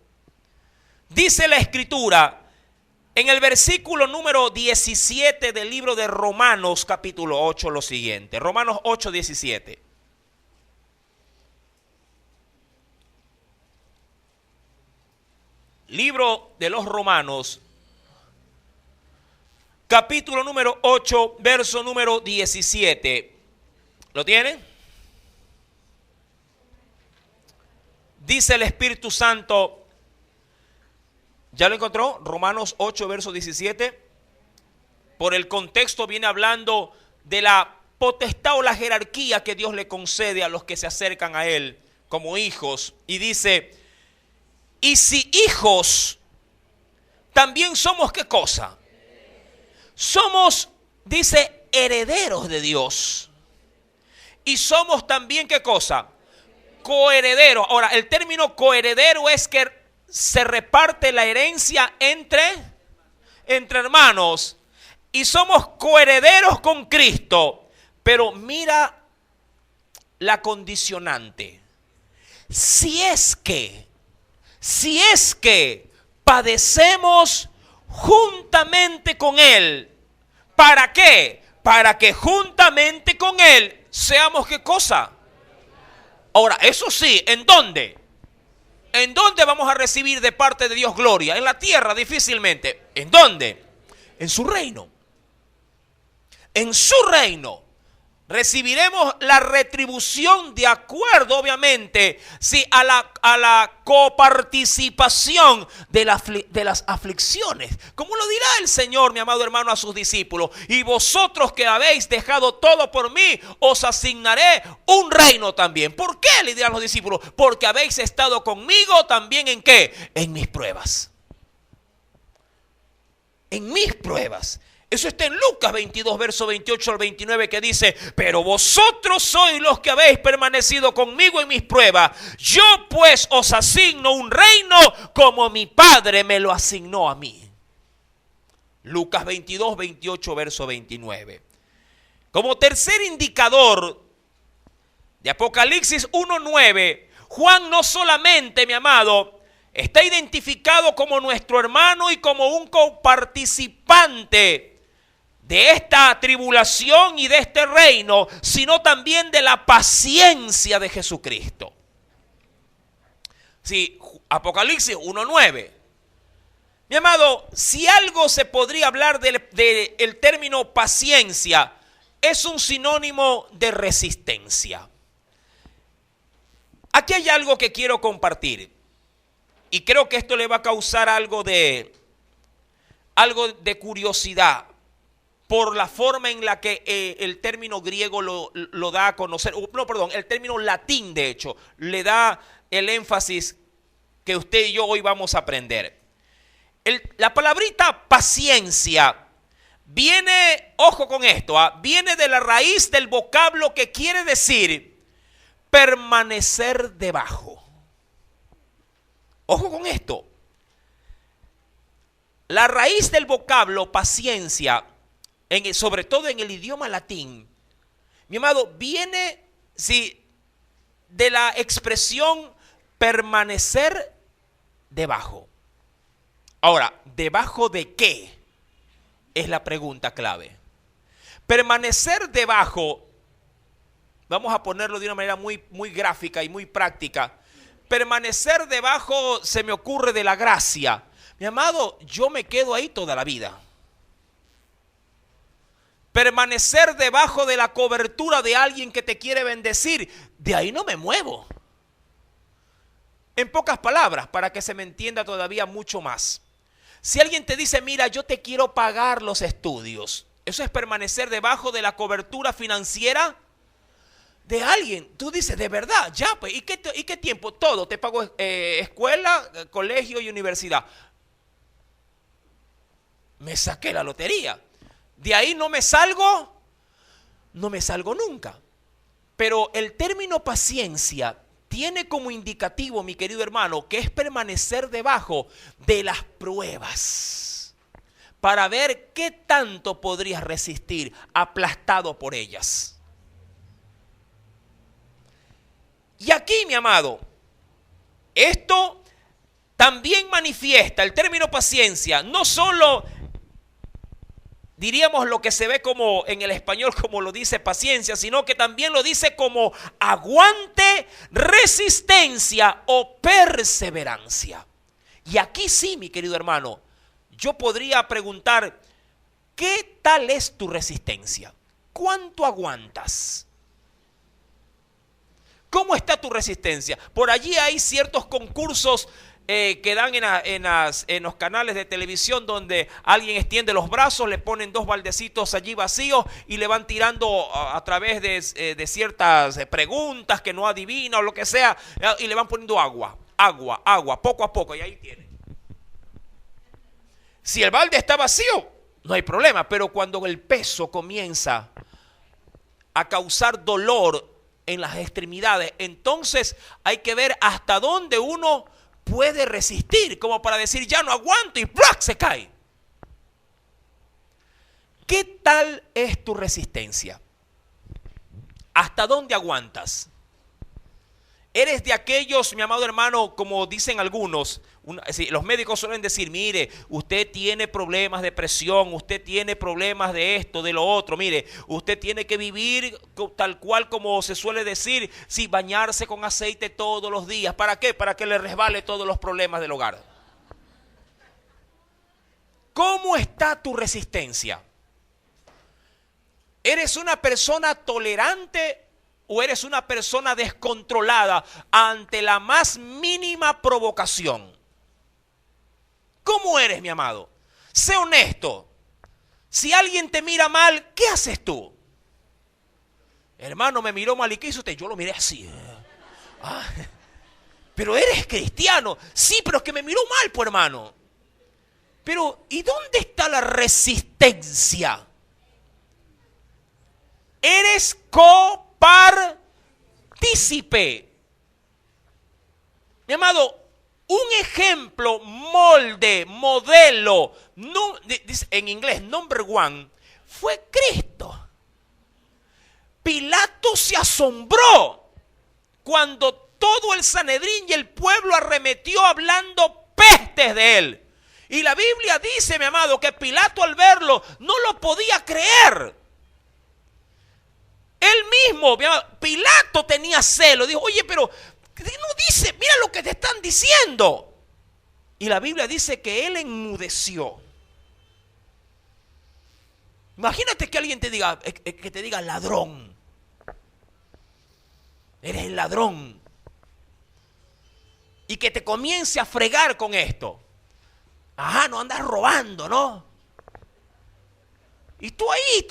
Dice la Escritura en el versículo número 17 del libro de Romanos capítulo 8 lo siguiente. Romanos 8, 17. Libro de los Romanos, capítulo número 8, verso número 17. ¿Lo tienen? Dice el Espíritu Santo, ¿ya lo encontró? Romanos 8, verso 17. Por el contexto viene hablando de la potestad o la jerarquía que Dios le concede a los que se acercan a Él como hijos. Y dice, y si hijos, también somos ¿qué cosa? Somos, dice, herederos de Dios. Y somos también ¿qué cosa? Coherederos. Ahora, el término coheredero es que se reparte la herencia entre hermanos. Y somos coherederos con Cristo. Pero mira la condicionante. Si es que padecemos juntamente con Él. ¿Para qué? Para que juntamente con Él seamos ¿qué cosa? Ahora, eso sí, ¿en dónde? ¿En dónde vamos a recibir de parte de Dios gloria? En la tierra difícilmente. ¿En dónde? En su reino. En su reino. Recibiremos la retribución de acuerdo, obviamente, sí, a la coparticipación de las aflicciones. Como lo dirá el Señor, mi amado hermano, a sus discípulos. Y vosotros que habéis dejado todo por mí, os asignaré un reino también. ¿Por qué? Le dirán los discípulos. Porque habéis estado conmigo también ¿en qué? En mis pruebas. En mis pruebas. Eso está en Lucas 22, verso 28 al 29, que dice, pero vosotros sois los que habéis permanecido conmigo en mis pruebas. Yo pues os asigno un reino como mi Padre me lo asignó a mí. Lucas 22, 28, verso 29. Como tercer indicador de Apocalipsis 1, 9, Juan no solamente, mi amado, está identificado como nuestro hermano y como un coparticipante de esta tribulación y de este reino, sino también de la paciencia de Jesucristo. Sí, Apocalipsis 1:9. Mi amado, si algo se podría hablar del término paciencia, es un sinónimo de resistencia. Aquí hay algo que quiero compartir, y creo que esto le va a causar algo de curiosidad, por la forma en la que el término griego lo da a conocer. No, perdón, el término latín, de hecho, le da el énfasis que usted y yo hoy vamos a aprender. La palabrita paciencia viene, ojo con esto, viene de la raíz del vocablo que quiere decir permanecer debajo. Ojo con esto. La raíz del vocablo paciencia, sobre todo en el idioma latín, mi amado, viene de la expresión permanecer debajo. Ahora, ¿debajo de qué? Es la pregunta clave. Permanecer debajo, vamos a ponerlo de una manera muy, muy gráfica y muy práctica. Permanecer debajo se me ocurre de la gracia. Mi amado, yo me quedo ahí toda la vida. Permanecer debajo de la cobertura de alguien que te quiere bendecir, de ahí no me muevo. En pocas palabras, para que se me entienda todavía mucho más. Si alguien te dice, mira, yo te quiero pagar los estudios, eso es permanecer debajo de la cobertura financiera de alguien. Tú dices, de verdad, ya, pues, ¿y qué tiempo? Todo, te pago escuela, colegio y universidad. Me saqué la lotería. De ahí no me salgo nunca. Pero el término paciencia tiene como indicativo, mi querido hermano, que es permanecer debajo de las pruebas para ver qué tanto podrías resistir aplastado por ellas. Y aquí, mi amado, esto también manifiesta el término paciencia, no solo diríamos lo que se ve como en el español como lo dice paciencia, sino que también lo dice como aguante, resistencia o perseverancia. Y aquí sí, mi querido hermano, yo podría preguntar, ¿qué tal es tu resistencia? ¿Cuánto aguantas? ¿Cómo está tu resistencia? Por allí hay ciertos concursos que dan en los canales de televisión donde alguien extiende los brazos, le ponen 2 baldecitos allí vacíos y le van tirando a través de ciertas preguntas que no adivina o lo que sea, y le van poniendo agua, poco a poco, y ahí tiene. Si el balde está vacío, no hay problema, pero cuando el peso comienza a causar dolor en las extremidades, entonces hay que ver hasta dónde uno puede resistir, como para decir ya no aguanto y ¡plac! Se cae. ¿Qué tal es tu resistencia? ¿Hasta dónde aguantas? ¿Eres de aquellos, mi amado hermano, como dicen algunos, los médicos suelen decir, mire, usted tiene problemas de presión, usted tiene problemas de esto, de lo otro, mire, usted tiene que vivir tal cual como se suele decir, sí, bañarse con aceite todos los días? ¿Para qué? Para que le resbale todos los problemas del hogar. ¿Cómo está tu resistencia? ¿Eres una persona tolerante o eres una persona descontrolada ante la más mínima provocación? ¿Cómo eres, mi amado? Sé honesto. Si alguien te mira mal, ¿qué haces tú? Hermano, me miró mal, ¿y qué hizo usted? Yo lo miré así. Pero eres cristiano. Sí, pero es que me miró mal, pues, hermano. Pero, ¿y dónde está la resistencia? Eres copartícipe. Mi amado, un ejemplo, molde, modelo, no, en inglés, number one, fue Cristo. Pilato se asombró cuando todo el Sanedrín y el pueblo arremetió hablando pestes de él. Y la Biblia dice, mi amado, que Pilato al verlo no lo podía creer. Él mismo, Pilato tenía celo, dijo, oye, pero no dice, mira lo que te están diciendo. Y la Biblia dice que él enmudeció. Imagínate que alguien te diga ladrón. Eres el ladrón. Y que te comience a fregar con esto. Ajá, no andas robando, ¿no? Y tú ahí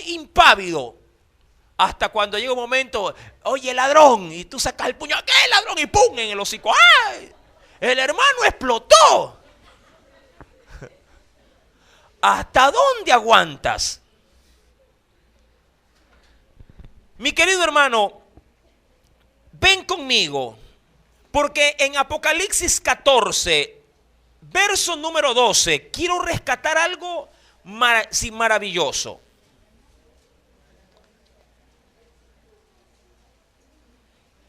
impávido. Hasta cuando llega un momento, oye, ladrón, y tú sacas el puño, ¿qué ladrón? Y ¡pum! En el hocico. ¡Ay! El hermano explotó. ¿Hasta dónde aguantas? Mi querido hermano, ven conmigo, porque en Apocalipsis 14, verso número 12, quiero rescatar algo maravilloso.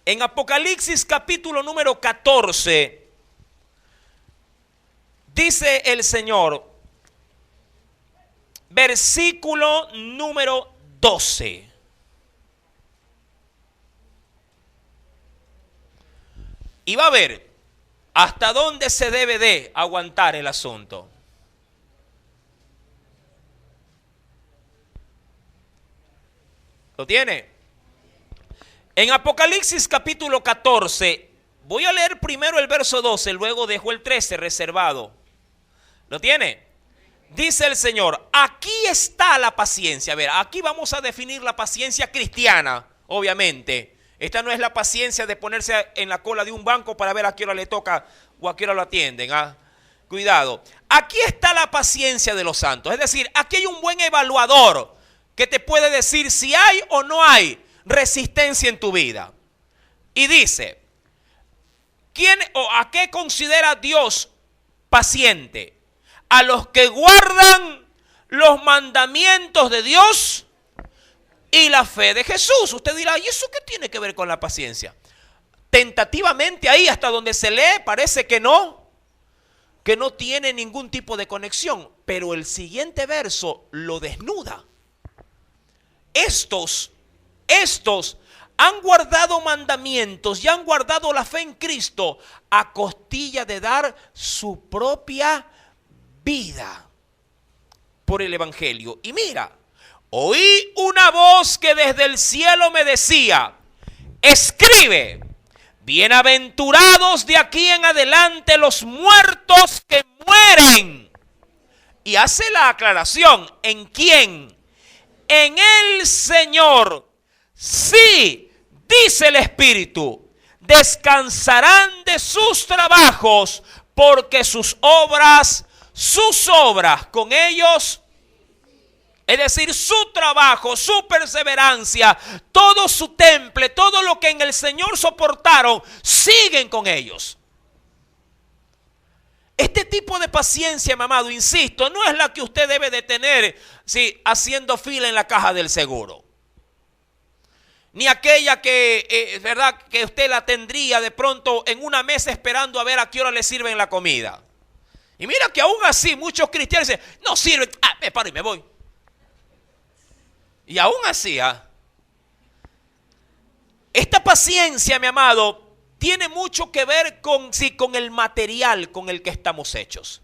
En Apocalipsis capítulo número 14, dice el Señor, versículo número 12. Y va a ver hasta dónde se debe de aguantar el asunto. ¿Lo tiene? En Apocalipsis capítulo 14, voy a leer primero el verso 12, luego dejo el 13 reservado. ¿Lo tiene? Dice el Señor, aquí está la paciencia. A ver, aquí vamos a definir la paciencia cristiana, obviamente. Esta no es la paciencia de ponerse en la cola de un banco para ver a qué hora le toca o a qué hora lo atienden. Cuidado. Aquí está la paciencia de los santos. Es decir, aquí hay un buen evaluador que te puede decir si hay o no hay resistencia en tu vida. Y dice, ¿quién o a qué considera Dios paciente? A los que guardan los mandamientos de Dios y la fe de Jesús. Usted dirá, ¿y eso qué tiene que ver con la paciencia? Tentativamente ahí, hasta donde se lee, parece que no. que no tiene ningún tipo de conexión, pero el siguiente verso lo desnuda. Estos han guardado mandamientos y han guardado la fe en Cristo a costilla de dar su propia vida por el Evangelio. Y mira, oí una voz que desde el cielo me decía: escribe, bienaventurados de aquí en adelante los muertos que mueren. Y hace la aclaración, ¿en quién? En el Señor. Sí, dice el Espíritu, descansarán de sus trabajos, porque sus obras con ellos, es decir, su trabajo, su perseverancia, todo su temple, todo lo que en el Señor soportaron, siguen con ellos. Este tipo de paciencia, mi amado, insisto, no es la que usted debe de tener haciendo fila en la caja del seguro. Ni aquella que, ¿verdad?, que usted la tendría de pronto en una mesa esperando a ver a qué hora le sirven la comida. Y mira que aún así muchos cristianos dicen: no sirve, me paro y me voy. Y aún así, esta paciencia, mi amado, tiene mucho que ver con el material con el que estamos hechos.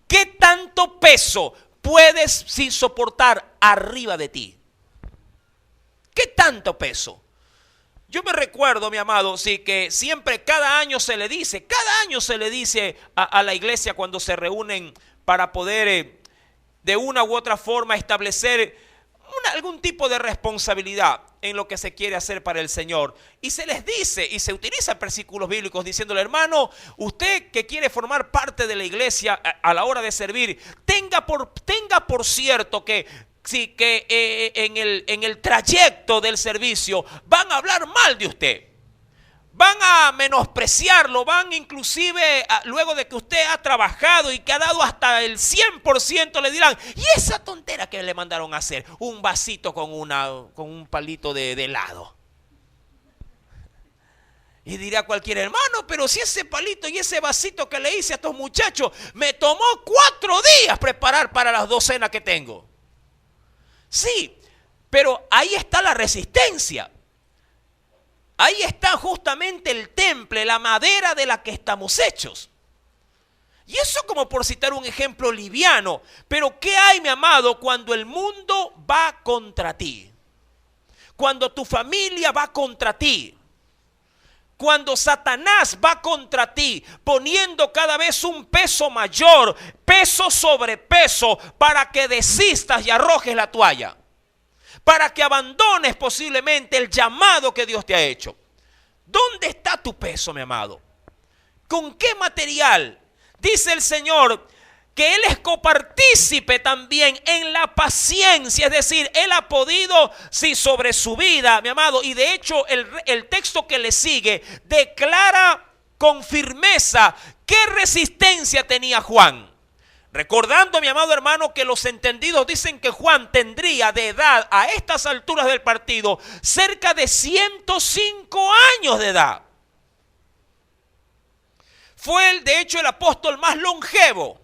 ¿Qué tanto peso puedes soportar arriba de ti? ¿Qué tanto peso? Yo me recuerdo, mi amado, que siempre, cada año se le dice a la iglesia cuando se reúnen para poder de una u otra forma establecer algún tipo de responsabilidad en lo que se quiere hacer para el Señor. Y se les dice, y se utilizan versículos bíblicos diciéndole: hermano, usted que quiere formar parte de la iglesia a la hora de servir, tenga por cierto que en el trayecto del servicio van a hablar mal de usted, van a menospreciarlo, van inclusive luego de que usted ha trabajado y que ha dado hasta el 100%, le dirán: ¿y esa tontera que le mandaron a hacer? Un vasito con un palito de helado. Y dirá cualquier hermano: pero si ese palito y ese vasito que le hice a estos muchachos me tomó 4 días preparar para las 2 cenas que tengo. Sí, pero ahí está la resistencia. Ahí está justamente el temple, la madera de la que estamos hechos. Y eso como por citar un ejemplo liviano. Pero ¿qué hay, mi amado, cuando el mundo va contra ti? Cuando tu familia va contra ti. Cuando Satanás va contra ti, poniendo cada vez un peso mayor, peso sobre peso, para que desistas y arrojes la toalla, para que abandones posiblemente el llamado que Dios te ha hecho. ¿Dónde está tu peso, mi amado? ¿Con qué material? Dice el Señor que Él es copartícipe también en la paciencia, es decir, Él ha podido, sobre su vida, mi amado, y de hecho el texto que le sigue declara con firmeza qué resistencia tenía Juan. Recordando, mi amado hermano, que los entendidos dicen que Juan tendría de edad a estas alturas del partido cerca de 105 años de edad. Fue de hecho el apóstol más longevo.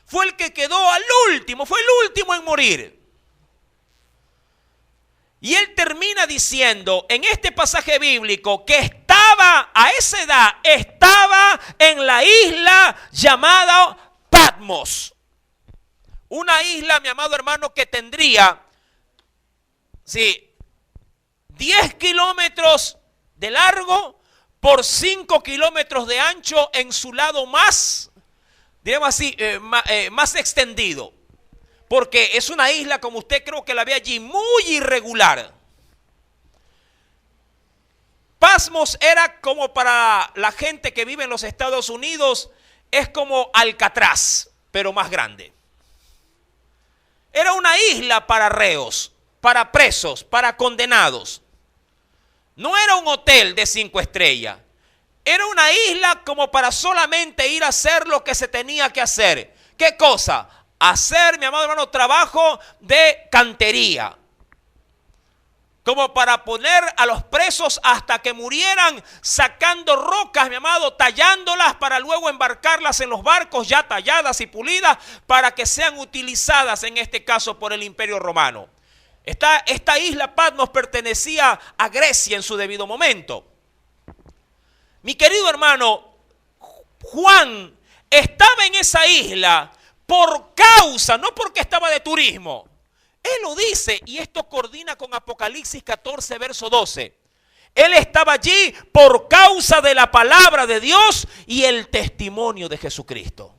Fue el que quedó al último, fue el último en morir. Y él termina diciendo en este pasaje bíblico que estaba a esa edad, estaba en la isla llamada Patmos. Una isla, mi amado hermano, que tendría 10 kilómetros de largo por 5 kilómetros de ancho en su lado más, diríamos así, más extendido. Porque es una isla, como usted creo que la ve allí, muy irregular. Patmos era como para la gente que vive en los Estados Unidos, es como Alcatraz, pero más grande. Era una isla para reos, para presos, para condenados. No era un hotel de 5 estrellas. Era una isla como para solamente ir a hacer lo que se tenía que hacer. ¿Qué cosa? Hacer, mi amado hermano, trabajo de cantería. como para poner a los presos hasta que murieran, sacando rocas, mi amado, tallándolas para luego embarcarlas en los barcos ya talladas y pulidas para que sean utilizadas en este caso por el Imperio Romano. Esta isla Patmos pertenecía a Grecia en su debido momento. Mi querido hermano, Juan estaba en esa isla por causa, no porque estaba de turismo. Él lo dice y esto coordina con Apocalipsis 14, verso 12. Él estaba allí por causa de la palabra de Dios y el testimonio de Jesucristo.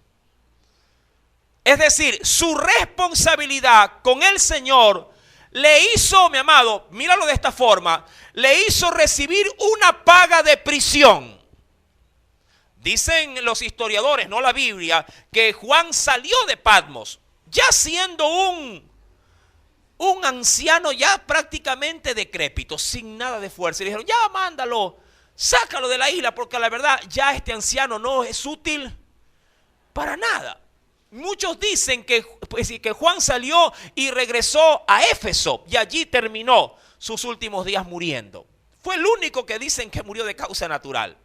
Es decir, su responsabilidad con el Señor le hizo, mi amado, míralo de esta forma, le hizo recibir una paga de prisión. Dicen los historiadores, no la Biblia, que Juan salió de Patmos, ya siendo un anciano ya prácticamente decrépito, sin nada de fuerza. Y le dijeron, ya mándalo, sácalo de la isla, porque la verdad ya este anciano no es útil para nada. Muchos dicen que Juan salió y regresó a Éfeso y allí terminó sus últimos días muriendo. Fue el único que dicen que murió de causa natural.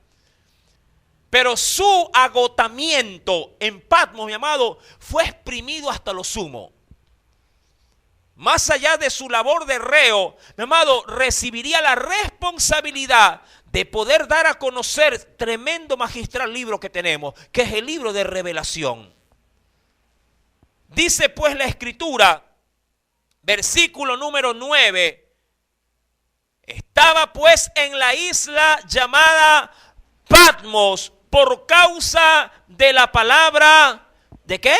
Pero su agotamiento en Patmos, mi amado, fue exprimido hasta lo sumo. Más allá de su labor de reo, mi amado, recibiría la responsabilidad de poder dar a conocer tremendo magistral libro que tenemos, que es el libro de Revelación. Dice pues la Escritura, versículo número 9, estaba pues en la isla llamada Patmos por causa de la palabra, ¿de qué?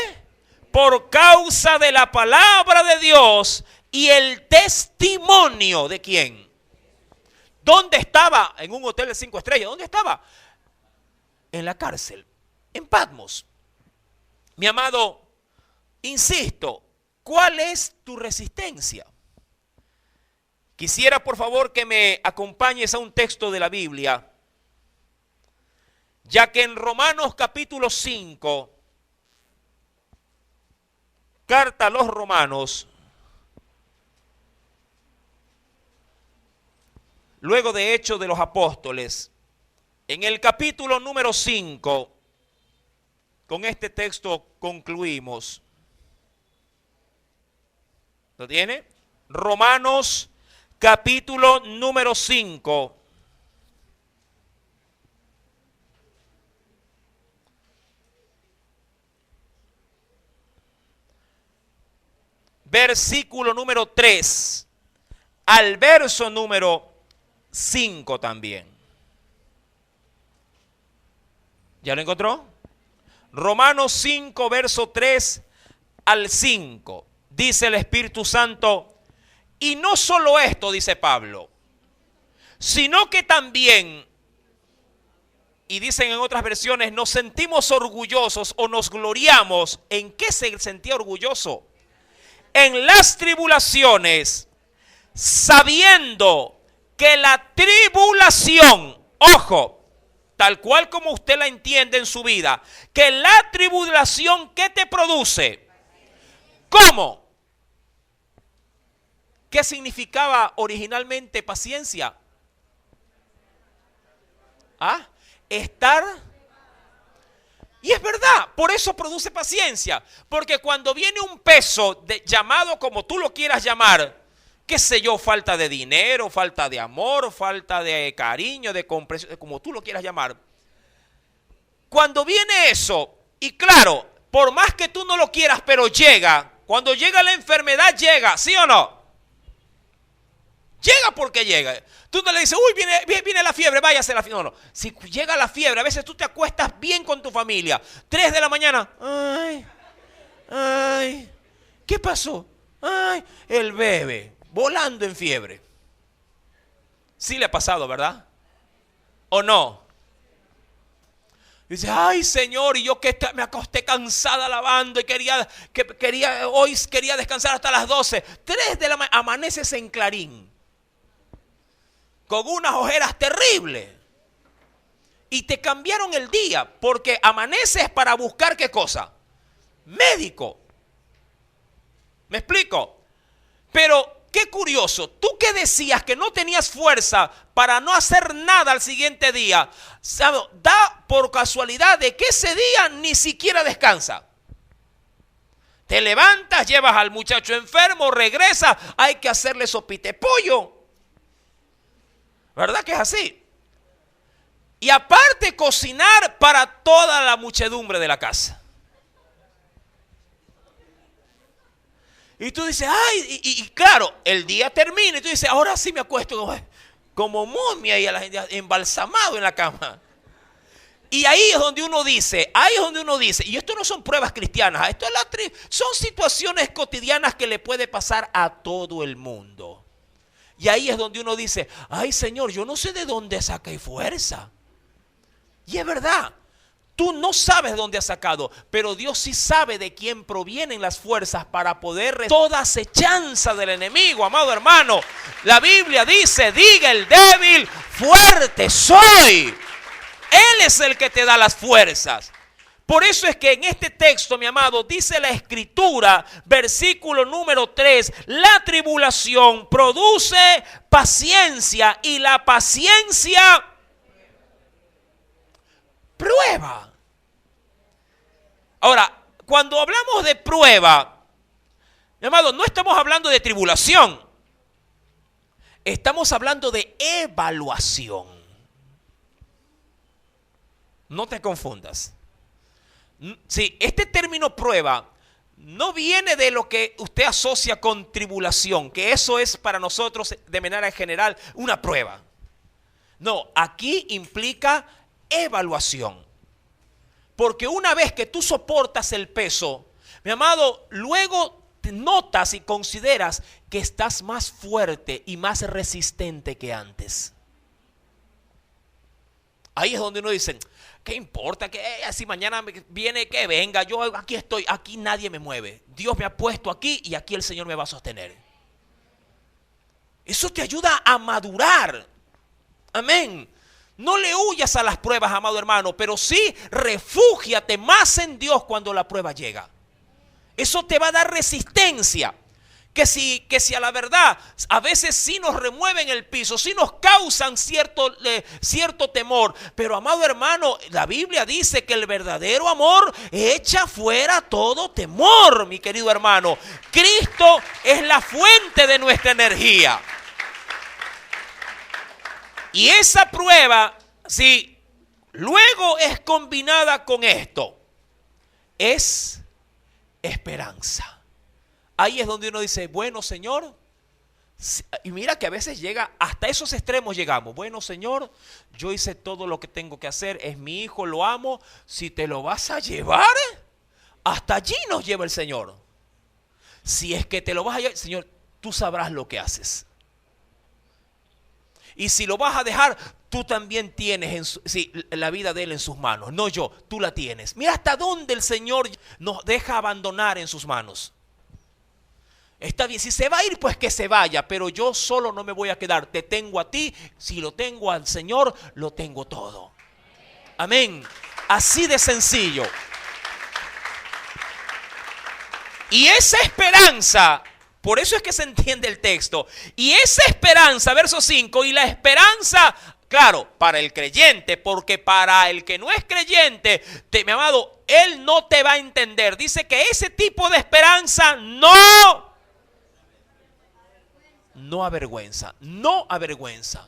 Por causa de la palabra de Dios y el testimonio de quién. ¿Dónde estaba? En un hotel de 5 estrellas. ¿Dónde estaba? En la cárcel, en Patmos. Mi amado, insisto, ¿cuál es tu resistencia? Quisiera por favor que me acompañes a un texto de la Biblia, ya que en Romanos capítulo 5, carta a los Romanos, luego de Hechos de los Apóstoles, en el capítulo número 5, con este texto concluimos. ¿Lo tiene? Romanos capítulo número 5. Versículo número 3 al verso número 5 también. ¿Ya lo encontró? Romanos 5, verso 3 al 5. Dice el Espíritu Santo, y no solo esto, dice Pablo, sino que también, y dicen en otras versiones, nos sentimos orgullosos o nos gloriamos. ¿En qué se sentía orgulloso? En las tribulaciones, sabiendo que la tribulación, ojo, tal cual como usted la entiende en su vida, que la tribulación, ¿qué te produce? ¿Cómo? ¿Qué significaba originalmente paciencia? ¿Ah? Estar. Y es verdad, por eso produce paciencia. Porque cuando viene un peso llamado como tú lo quieras llamar, qué sé yo, falta de dinero, falta de amor, falta de cariño, de comprensión, como tú lo quieras llamar. Cuando viene eso, y claro, por más que tú no lo quieras, pero llega, cuando llega la enfermedad llega, ¿sí o no? Llega porque llega. Tú no le dices, uy, viene la fiebre, váyase la fiebre. No, no. Si llega la fiebre, a veces tú te acuestas bien con tu familia. 3 de la mañana. Ay, ¿qué pasó? Ay, el bebé, volando en fiebre. Sí le ha pasado, ¿verdad? ¿O no? Dice, ay, Señor, y yo que me acosté cansada lavando y hoy quería descansar hasta las 12. 3 de la mañana, amaneces en Clarín, con unas ojeras terribles. Y te cambiaron el día, porque amaneces para buscar ¿qué cosa? Médico. ¿Me explico? Pero qué curioso, tú que decías que no tenías fuerza para no hacer nada al siguiente día, ¿sabe? Da por casualidad de que ese día ni siquiera descansa. Te levantas, llevas al muchacho enfermo, regresa, hay que hacerle sopita de pollo. ¿Verdad que es así? Y aparte cocinar para toda la muchedumbre de la casa. Y tú dices, ay, y claro, el día termina y tú dices, ahora sí me acuesto como momia y embalsamado en la cama. Y ahí es donde uno dice, y esto no son pruebas cristianas, esto es son situaciones cotidianas que le puede pasar a todo el mundo. Y ahí es donde uno dice, ay Señor, yo no sé de dónde saqué fuerza. Y es verdad, tú no sabes de dónde has sacado, pero Dios sí sabe de quién provienen las fuerzas para poder toda acechanza del enemigo, amado hermano. La Biblia dice, diga el débil, fuerte soy. Él es el que te da las fuerzas. Por eso es que en este texto, mi amado, dice la Escritura, versículo número 3, la tribulación produce paciencia y la paciencia prueba. Ahora, cuando hablamos de prueba, mi amado, no estamos hablando de tribulación. Estamos hablando de evaluación. No te confundas. Sí, este término prueba no viene de lo que usted asocia con tribulación, que eso es para nosotros de manera general una prueba. No, aquí implica evaluación. Porque una vez que tú soportas el peso, mi amado, luego te notas y consideras que estás más fuerte y más resistente que antes. Ahí es donde uno dice, ¿qué importa? Que si mañana viene, que venga, yo aquí estoy, aquí nadie me mueve. Dios me ha puesto aquí y aquí el Señor me va a sostener. Eso te ayuda a madurar. Amén. No le huyas a las pruebas, amado hermano, pero sí refúgiate más en Dios cuando la prueba llega. Eso te va a dar resistencia. Que si a la verdad a veces sí nos remueven el piso, sí nos causan cierto temor. Pero amado hermano, la Biblia dice que el verdadero amor echa fuera todo temor, mi querido hermano. Cristo es la fuente de nuestra energía. Y esa prueba, si luego es combinada con esto, es esperanza. Ahí es donde uno dice, bueno Señor, y mira que a veces llega, hasta esos extremos llegamos. Bueno Señor, yo hice todo lo que tengo que hacer, es mi hijo, lo amo. Si te lo vas a llevar, hasta allí nos lleva el Señor. Si es que te lo vas a llevar, Señor, tú sabrás lo que haces. Y si lo vas a dejar, tú también tienes la vida de él en sus manos. No yo, tú la tienes. Mira hasta dónde el Señor nos deja abandonar en sus manos. Está bien, si se va a ir, pues que se vaya, pero yo solo no me voy a quedar. Te tengo a ti, si lo tengo al Señor, lo tengo todo. Amén. Así de sencillo. Y esa esperanza, por eso es que se entiende el texto. Y esa esperanza, verso 5, y la esperanza, claro, para el creyente, porque para el que no es creyente, mi amado, él no te va a entender. Dice que ese tipo de esperanza no avergüenza, no avergüenza.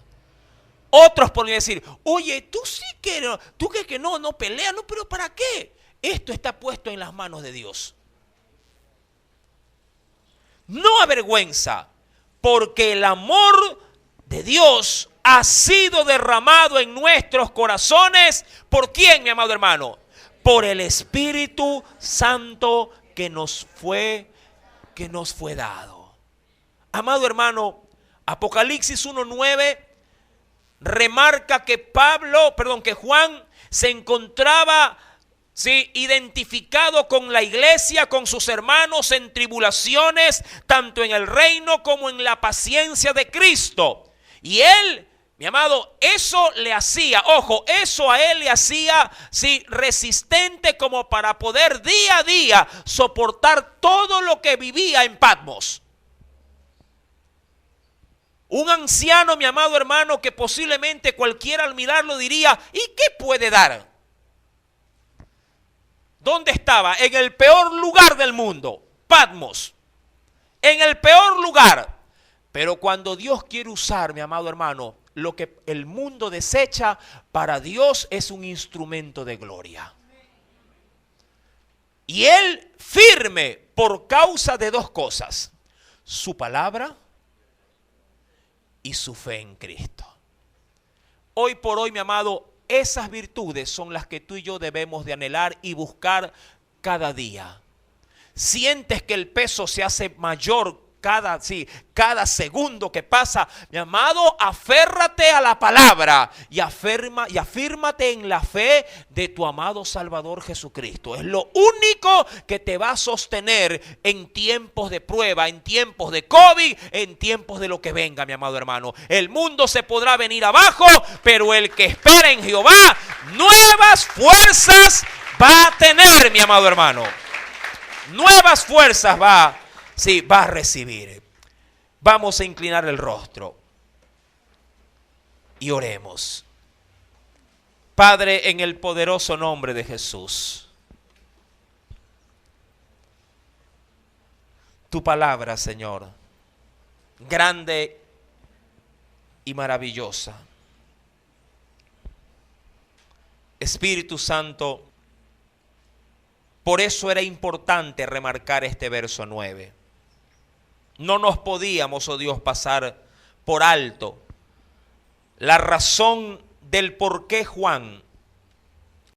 Otros podrían decir, oye, tú sí que no, tú que no peleas, no, pero ¿para qué? Esto está puesto en las manos de Dios. No avergüenza, porque el amor de Dios ha sido derramado en nuestros corazones. ¿Por quién, mi amado hermano? Por el Espíritu Santo que nos fue dado. Amado hermano, Apocalipsis 1:9 remarca que Juan se encontraba identificado con la iglesia, con sus hermanos en tribulaciones, tanto en el reino como en la paciencia de Cristo. Y él, mi amado, eso le hacía, eso a él le hacía, resistente como para poder día a día soportar todo lo que vivía en Patmos. Un anciano, mi amado hermano, que posiblemente cualquiera al mirarlo diría, ¿y qué puede dar? ¿Dónde estaba? En el peor lugar del mundo, Patmos. En el peor lugar. Pero cuando Dios quiere usar, mi amado hermano, lo que el mundo desecha, para Dios es un instrumento de gloria. Y él firme por causa de dos cosas: su palabra y su fe en Cristo. Hoy por hoy, mi amado, esas virtudes son las que tú y yo debemos de anhelar y buscar cada día. Sientes que el peso se hace mayor cada segundo que pasa, mi amado, aférrate a la palabra y afírmate en la fe de tu amado Salvador Jesucristo. Es lo único que te va a sostener en tiempos de prueba, en tiempos de COVID, en tiempos de lo que venga, mi amado hermano. El mundo se podrá venir abajo, pero el que espera en Jehová, nuevas fuerzas va a tener, mi amado hermano. Nuevas fuerzas va a recibir. Vamos a inclinar el rostro y oremos. Padre, en el poderoso nombre de Jesús, tu palabra, Señor, grande y maravillosa. Espíritu Santo, por eso era importante remarcar este verso 9. No nos podíamos, oh Dios, pasar por alto la razón del por qué Juan